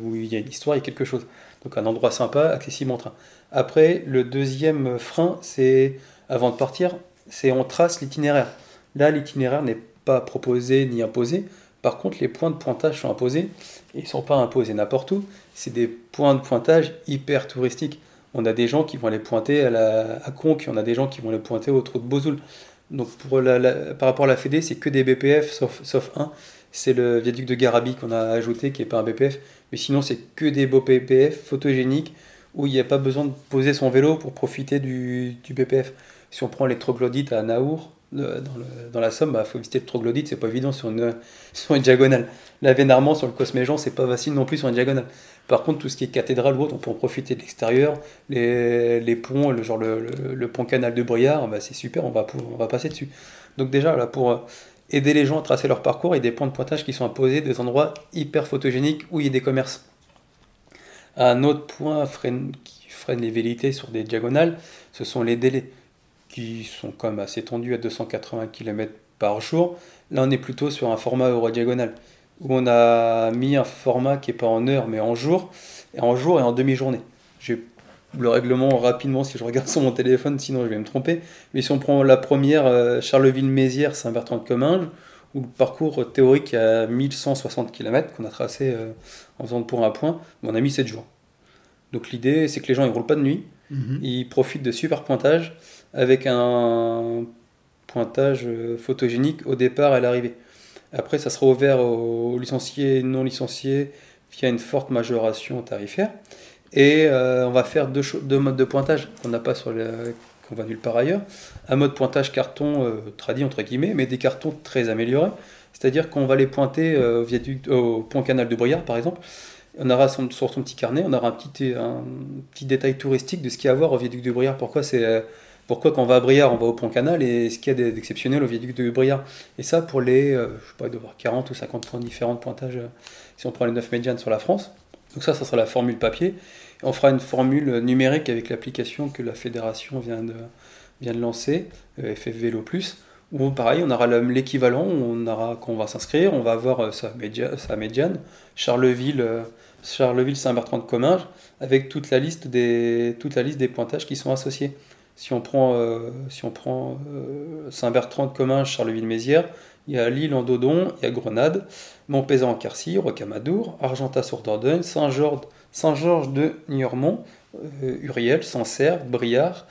où il y a une histoire, il y a quelque chose. Donc un endroit sympa, accessible en train. Après, le deuxième frein, c'est, avant de partir, c'est on trace l'itinéraire. Là, l'itinéraire n'est pas proposé ni imposé. Par contre, les points de pointage sont imposés. Et ils ne sont pas imposés n'importe où. C'est des points de pointage hyper touristiques. On a des gens qui vont aller pointer à Conques, on a des gens qui vont aller pointer au trou de Bozoul. Donc par rapport à la Fédé, c'est que des BPF, sauf un. C'est le viaduc de Garabi qu'on a ajouté, qui n'est pas un BPF. Mais sinon, c'est que des beaux BPF photogéniques, où il n'y a pas besoin de poser son vélo pour profiter du BPF. Si on prend les troglodytes à Naour, dans la Somme, faut visiter le troglodyte, c'est pas évident sur une diagonale. La Vénarmand sur le Cosméjean, c'est pas facile non plus sur une diagonale. Par contre, tout ce qui est cathédrale ou autre, on peut en profiter de l'extérieur. Les ponts, le pont canal de Briard, c'est super, on va passer dessus. Donc déjà, là, pour aider les gens à tracer leur parcours, et des points de pointage qui sont imposés, des endroits hyper photogéniques où il y a des commerces. Un autre point qui freine les velléités sur des diagonales, ce sont les délais, qui sont quand même assez tendus à 280 km par jour. Là, on est plutôt sur un format eurodiagonal, où on a mis un format qui n'est pas en heure, mais en jour et en demi-journée. J'ai le règlement rapidement si je regarde sur mon téléphone, sinon je vais me tromper. Mais si on prend la première, Charleville-Mézières, Saint-Bertrand-de-Comminges, où le parcours théorique à 1160 km qu'on a tracé en faisant de point à point, on a mis 7 jours. Donc l'idée, c'est que les gens ne roulent pas de nuit, ils profitent de super pointages avec un pointage photogénique au départ et à l'arrivée. Après, ça sera ouvert aux licenciés et non licenciés via une forte majoration tarifaire. Et on va faire deux modes de pointage qu'on n'a pas qu'on va nulle part ailleurs. Un mode pointage carton tradit entre guillemets, mais des cartons très améliorés. C'est-à-dire qu'on va les pointer au pont canal de Briare par exemple. On aura sur son petit carnet, on aura un petit détail touristique de ce qu'il y a à voir au viaduc de Briare. Pourquoi quand on va à Briare, on va au pont canal et ce qu'il y a d'exceptionnel au viaduc de Briare. Et ça pour les, je sais pas, il doit y avoir 40 ou 50 points différents de pointage si on prend les 9 médianes sur la France. Donc ça sera la formule papier. Et on fera une formule numérique avec l'application que la fédération vient de lancer, FF Vélo Plus, où pareil, on aura l'équivalent, quand on va s'inscrire, on va avoir sa médiane, Charleville, Saint-Bertrand-de-Comminges, avec toute la liste des pointages qui sont associés. Si on prend Saint-Bertrand-de-Comminges, Charleville-Mézières, il y a Lille en Dodon, il y a Grenade, Montpezat en Quercy, Rocamadour, Argentat-sur-Dordogne, Saint-Georges de Niormont, Uriel, Sancerre, Briare,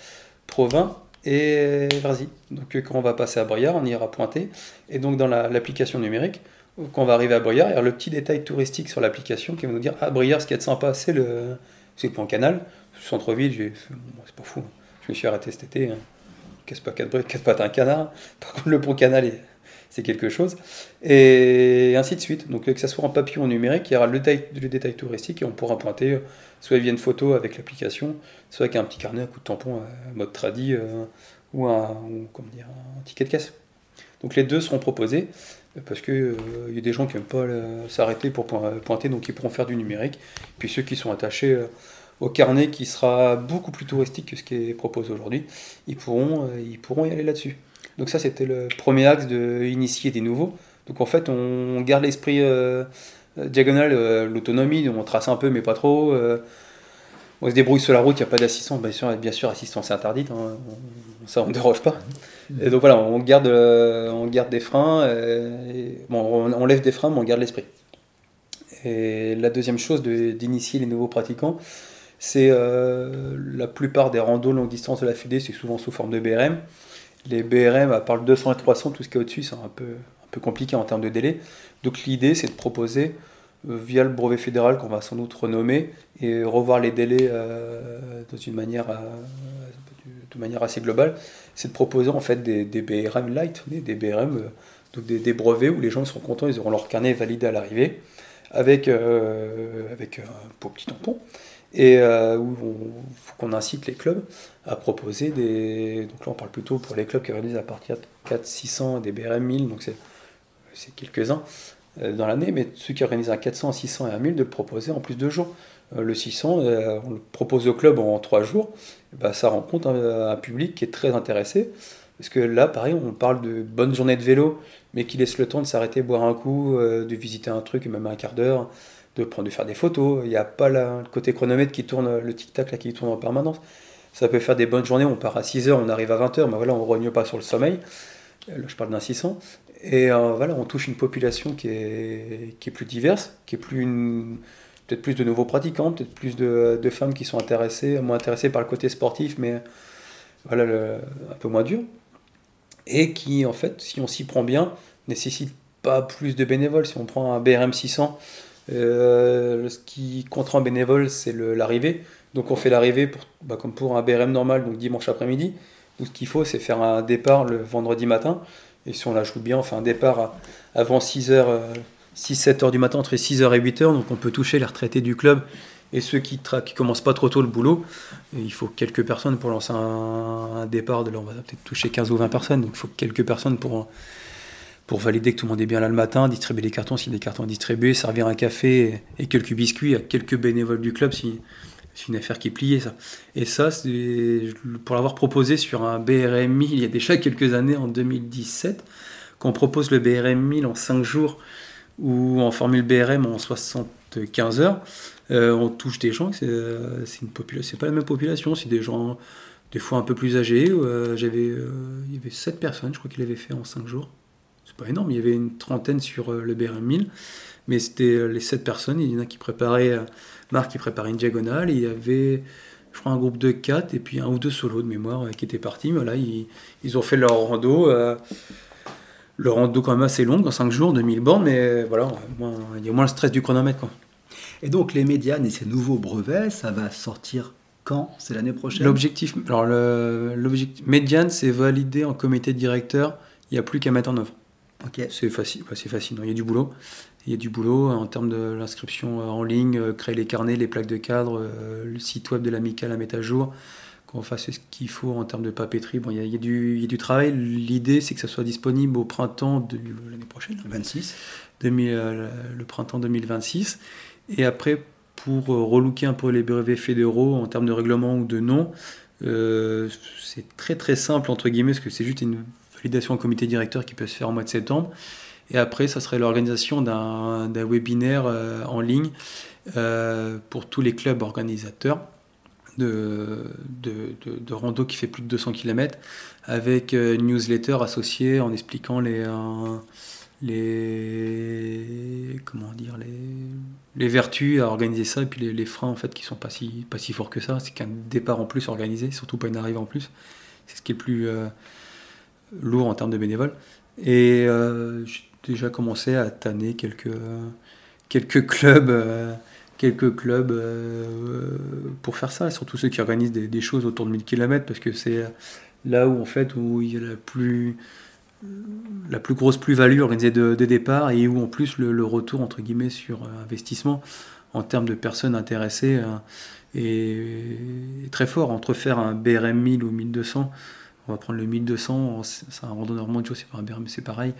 Provins et Varzy. Donc quand on va passer à Briare, on ira pointer. Et donc dans l'application numérique, quand on va arriver à Briare, il y a le petit détail touristique sur l'application qui va nous dire ah Briare, ce qui est sympa, c'est le point canal. Centre-ville, c'est pas fou. Je me suis arrêté cet été. Hein. Casse pas quatre pattes un canard. Par contre, le pont canal c'est quelque chose. Et ainsi de suite. Donc que ça soit en papier ou en numérique, il y aura le détail touristique et on pourra pointer soit via une photo avec l'application, soit avec un petit carnet à coup de tampon mode tradi ou un ticket de caisse. Donc les deux seront proposés parce que y a des gens qui n'aiment pas s'arrêter pour pointer, donc ils pourront faire du numérique. Puis ceux qui sont attachés au carnet qui sera beaucoup plus touristique que ce qui est proposé aujourd'hui, ils pourront y aller là-dessus. Donc ça, c'était le premier axe d'initier des nouveaux. Donc en fait, on garde l'esprit diagonal, l'autonomie, on trace un peu, mais pas trop. On se débrouille sur la route, il n'y a pas d'assistance. Bien sûr, assistance est interdite, hein, ça on ne déroge pas. Et donc voilà, on garde des freins, on lève des freins, mais on garde l'esprit. Et la deuxième chose d'initier les nouveaux pratiquants, c'est la plupart des randos longue distance de la Fédé, c'est souvent sous forme de BRM. Les BRM, à part le 200 et 300, tout ce qui est au-dessus, c'est un peu compliqué en termes de délai. Donc l'idée, c'est de proposer, via le brevet fédéral qu'on va sans doute renommer, et revoir les délais de manière assez globale, c'est de proposer en fait des BRM light, des BRM, donc des brevets où les gens seront contents, ils auront leur carnet validé à l'arrivée, avec un petit tampon. Et où faut qu'on incite les clubs à proposer donc là on parle plutôt pour les clubs qui réalisent à partir de 400-600 des BRM 1000, donc c'est quelques-uns dans l'année, mais ceux qui organisent un 400, 600 et un 1000 de le proposer en plus de jours. Le 600, on le propose au club en 3 jours, et ben, ça rencontre un public qui est très intéressé, parce que là pareil on parle de bonne journée de vélo, mais qui laisse le temps de s'arrêter, boire un coup, de visiter un truc, même un quart d'heure, de faire des photos. Il n'y a pas le côté chronomètre qui tourne, le tic-tac là, qui tourne en permanence. Ça peut faire des bonnes journées, on part à 6h, on arrive à 20h, mais voilà, on ne rogne pas sur le sommeil. Là, je parle d'un 600. Et voilà, on touche une population qui est plus diverse, qui est peut-être plus de nouveaux pratiquants, peut-être plus de femmes qui sont moins intéressées par le côté sportif, mais voilà, un peu moins dur. Et qui, en fait, si on s'y prend bien, nécessite pas plus de bénévoles. Si on prend un BRM 600, ce qui compte en bénévole, c'est l'arrivée. Donc on fait l'arrivée comme pour un BRM normal, donc dimanche après-midi. Donc ce qu'il faut, c'est faire un départ le vendredi matin. Et si on la joue bien, on fait un départ avant 6-7 heures du matin, entre 6h et 8h. Donc on peut toucher les retraités du club et ceux qui commencent pas trop tôt le boulot. Et il faut quelques personnes pour lancer un départ. Là, on va peut-être toucher 15 ou 20 personnes. Donc il faut quelques personnes pour valider que tout le monde est bien là le matin, distribuer les cartons s'il y a des cartons à distribuer, servir un café et quelques biscuits à quelques bénévoles du club si c'est une affaire qui est pliée, ça. Et ça, c'est pour l'avoir proposé sur un BRM 1000 il y a déjà quelques années, en 2017, qu'on propose le BRM 1000 en 5 jours ou en formule BRM en 60 15 heures. On touche des gens, c'est pas la même population, c'est des gens des fois un peu plus âgés. Il y avait 7 personnes, je crois qu'il avait fait en 5 jours. C'est pas énorme, il y avait une trentaine sur le BRM 1000, mais c'était les 7 personnes. Il y en a qui préparaient, Marc qui préparait une diagonale, et il y avait, je crois, un groupe de 4 et puis un ou deux solos de mémoire qui étaient partis. Voilà, ils ont fait leur rando. Leur rando quand même assez longue, en 5 jours, 2000 bornes, mais voilà, il y a moins le stress du chronomètre, quoi. Et donc les médianes et ces nouveaux brevets, ça va sortir quand? C'est l'année prochaine? L'objectif médiane, c'est validé en comité directeur, il n'y a plus qu'à mettre en œuvre. Ok. C'est facile, non, il y a du boulot. Il y a du boulot en termes de l'inscription en ligne, créer les carnets, les plaques de cadre, le site web de l'amicale à mettre à jour, qu'on fasse ce qu'il faut en termes de papeterie. Bon, il y a du travail. L'idée, c'est que ça soit disponible au printemps de l'année prochaine. 26. Le printemps 2026. Et après, pour relooker un peu les brevets fédéraux en termes de règlement ou de nom, c'est très très simple, entre guillemets, parce que c'est juste une validation en comité directeur qui peut se faire en mois de septembre. Et après, ça serait l'organisation d'un webinaire en ligne pour tous les clubs organisateurs de rando qui fait plus de 200 km, avec une newsletter associée en expliquant les vertus à organiser ça, et puis les freins en fait qui sont pas si forts que ça. C'est qu'un départ en plus organisé, surtout pas une arrivée en plus. C'est ce qui est le plus lourd en termes de bénévoles. Et j'ai déjà commencé à tanner quelques clubs pour faire ça, surtout ceux qui organisent des choses autour de 1000 km, parce que c'est là où il y a la plus grosse plus-value organisée de départ, et où en plus le retour entre guillemets sur investissement en termes de personnes intéressées est très fort. Entre faire un BRM 1000 ou 1200, on va prendre le 1200, c'est un randonneur mondial, c'est pas un BRM, c'est pareil,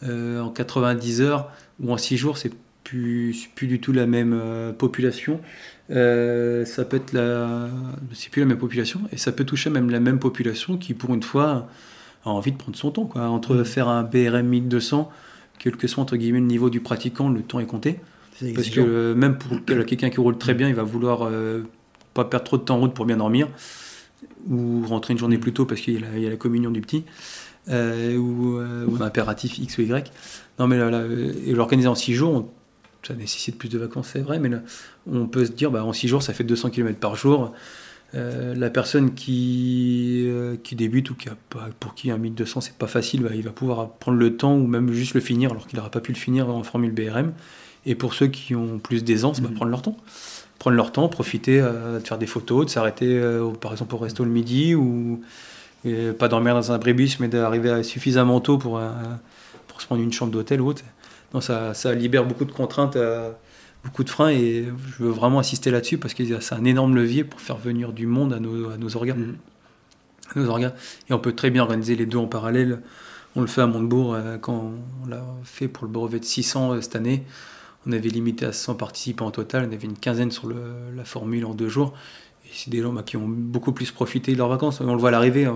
en 90 heures ou en 6 jours, c'est plus du tout la même population. Ça peut être c'est plus la même population, et ça peut toucher même la même population qui, pour une fois, a envie de prendre son temps, quoi. Entre faire un BRM 1200, quel que soit entre guillemets le niveau du pratiquant, le temps est compté. Parce que même pour quelqu'un qui roule très bien, il va vouloir pas perdre trop de temps en route pour bien dormir, ou rentrer une journée plus tôt parce qu'il y a la communion du petit, ou un impératif X ou Y. Non, mais et l'organiser en 6 jours, ça nécessite plus de vacances, c'est vrai, mais là, on peut se dire, en 6 jours, ça fait 200 km par jour. La personne qui débute, ou pour qui un 1200 c'est pas facile, il va pouvoir prendre le temps, ou même juste le finir alors qu'il n'aura pas pu le finir en formule BRM. Et pour ceux qui ont plus d'aisance, prendre leur temps, profiter de faire des photos, de s'arrêter par exemple au resto le midi, ou pas dormir dans un abribus, mais d'arriver suffisamment tôt pour se prendre une chambre d'hôtel ou autre. Non, ça libère beaucoup de contraintes, beaucoup de freins, et je veux vraiment insister là-dessus, parce que c'est un énorme levier pour faire venir du monde à nos organes. Et on peut très bien organiser les deux en parallèle. On le fait à Montebourg, quand on l'a fait pour le brevet de 600 cette année. On avait limité à 100 participants en total, on avait une quinzaine sur la formule en 2 jours. Et c'est des gens qui ont beaucoup plus profité de leurs vacances. On le voit à l'arrivée,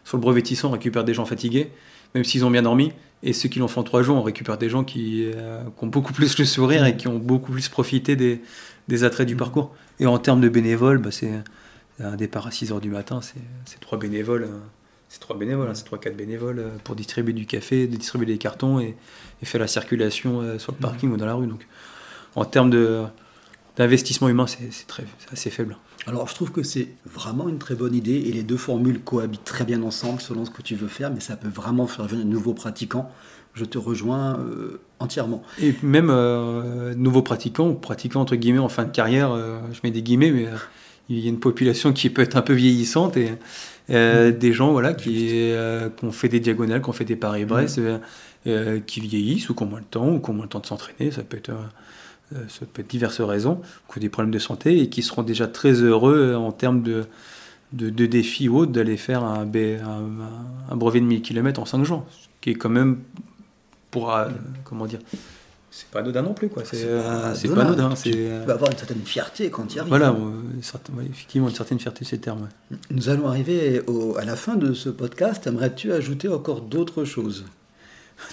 sur le brevet de 600, on récupère des gens fatigués, même s'ils ont bien dormi. Et ceux qui l'ont fait en 3 jours, on récupère des gens qui ont beaucoup plus le sourire et qui ont beaucoup plus profité des attraits du parcours. Et en termes de bénévoles, c'est un départ à 6h du matin, c'est 3 bénévoles. C'est 3-4 bénévoles pour distribuer du café, distribuer des cartons et faire la circulation sur le parking ou dans la rue. Donc, en termes d'investissement humain, c'est assez faible. Alors, je trouve que c'est vraiment une très bonne idée, et les deux formules cohabitent très bien ensemble selon ce que tu veux faire, mais ça peut vraiment faire venir de nouveaux pratiquants. Je te rejoins entièrement. Et même nouveaux pratiquants, ou pratiquants entre guillemets en fin de carrière, je mets des guillemets, mais il y a une population qui peut être un peu vieillissante, et des gens qui ont fait des diagonales, qui ont fait des Paris-Brest, qui vieillissent, ou qui ont moins le temps de s'entraîner. Ça peut être diverses raisons, qui ont des problèmes de santé, et qui seront déjà très heureux en termes de défis ou autres d'aller faire un brevet de 1000 km en 5 jours, ce qui est quand même c'est pas anodin non plus, quoi. C'est pas anodin. Tu vas avoir une certaine fierté quand tu y arrives. Voilà, effectivement, une certaine fierté, c'est le terme. Ouais. Nous allons arriver à la fin de ce podcast. Aimerais-tu ajouter encore d'autres choses ?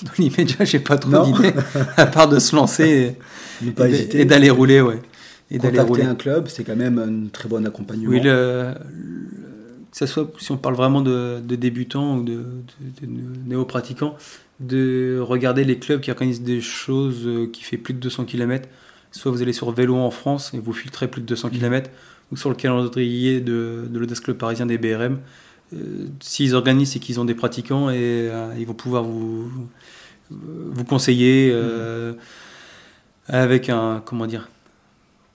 Dans l'immédiat, j'ai pas trop Non. d'idées, à part de se lancer Ne pas hésiter. et d'aller rouler, ouais. Et d'aller Contacter rouler. un club, c'est quand même un très bon accompagnement. Oui, que ça soit, si on parle vraiment de débutants ou de néo-pratiquants, de regarder les clubs qui organisent des choses qui fait plus de 200 km. Soit vous allez sur Vélo en France et vous filtrez plus de 200 km, ou sur le calendrier de l'Audace Club Parisien des BRM. S'ils organisent, c'est qu'ils ont des pratiquants et ils vont pouvoir vous conseiller avec un, comment dire,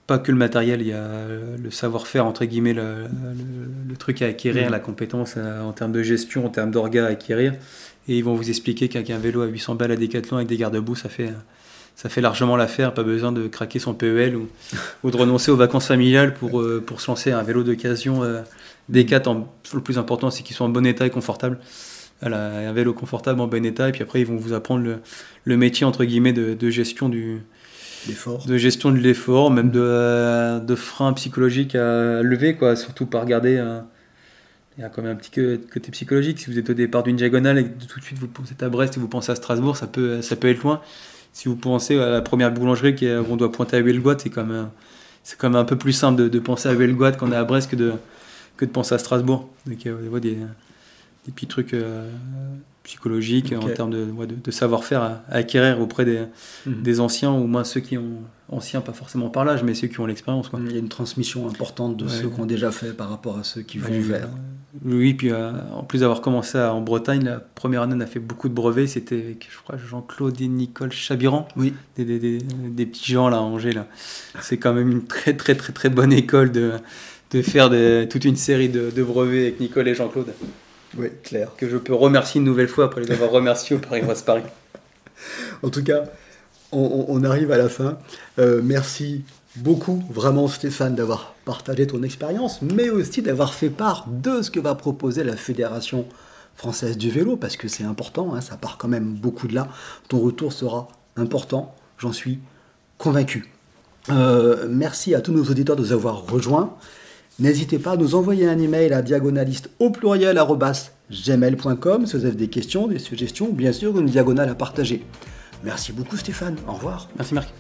pas que le matériel, il y a le savoir-faire, entre guillemets, le truc à acquérir, la compétence en termes de gestion, en termes d'orga à acquérir. Et ils vont vous expliquer qu'un vélo à 800 balles à Decathlon avec des garde-boue, ça fait largement l'affaire. Pas besoin de craquer son PEL ou de renoncer aux vacances familiales pour se lancer un vélo d'occasion. Decathlon, le plus important, c'est qu'ils soient en bon état et confortable. Voilà, un vélo confortable en bon état. Et puis après, ils vont vous apprendre le métier, entre guillemets, de gestion de l'effort, même de freins psychologiques à lever, quoi. Surtout pas regarder. Il y a quand même un petit côté psychologique. Si vous êtes au départ d'une diagonale et que tout de suite vous pensez à Brest et vous pensez à Strasbourg, ça peut être loin. Si vous pensez à la première boulangerie où on doit pointer à Huelgoat, c'est quand même un peu plus simple de penser à Huelgoat quand on est à Brest que de penser à Strasbourg. Donc il y a des petits trucs psychologiques en termes de savoir-faire à acquérir auprès des anciens, ou moins ceux qui ont anciens, pas forcément par l'âge, mais ceux qui ont l'expérience, quoi. Il y a une transmission importante de ceux qui ont déjà fait par rapport à ceux qui vont vers. Oui, puis en plus d'avoir commencé en Bretagne, la première année on a fait beaucoup de brevets, c'était avec, je crois, Jean-Claude et Nicole Chabiran, oui. des petits gens là à Angers là. C'est quand même une très très très très bonne école de faire toute une série de brevets avec Nicole et Jean-Claude. Oui, clair. Que je peux remercier une nouvelle fois après les avoir remerciés au Paris-Brest Paris. En tout cas, on arrive à la fin. Merci beaucoup, vraiment Stéphane, d'avoir partagé ton expérience, mais aussi d'avoir fait part de ce que va proposer la Fédération française du vélo, parce que c'est important, ça part quand même beaucoup de là. Ton retour sera important, j'en suis convaincu. Merci à tous nos auditeurs de nous avoir rejoints. N'hésitez pas à nous envoyer un email à diagonaliste@gmail.com si vous avez des questions, des suggestions, ou bien sûr une diagonale à partager. Merci beaucoup Stéphane, au revoir. Merci Marc.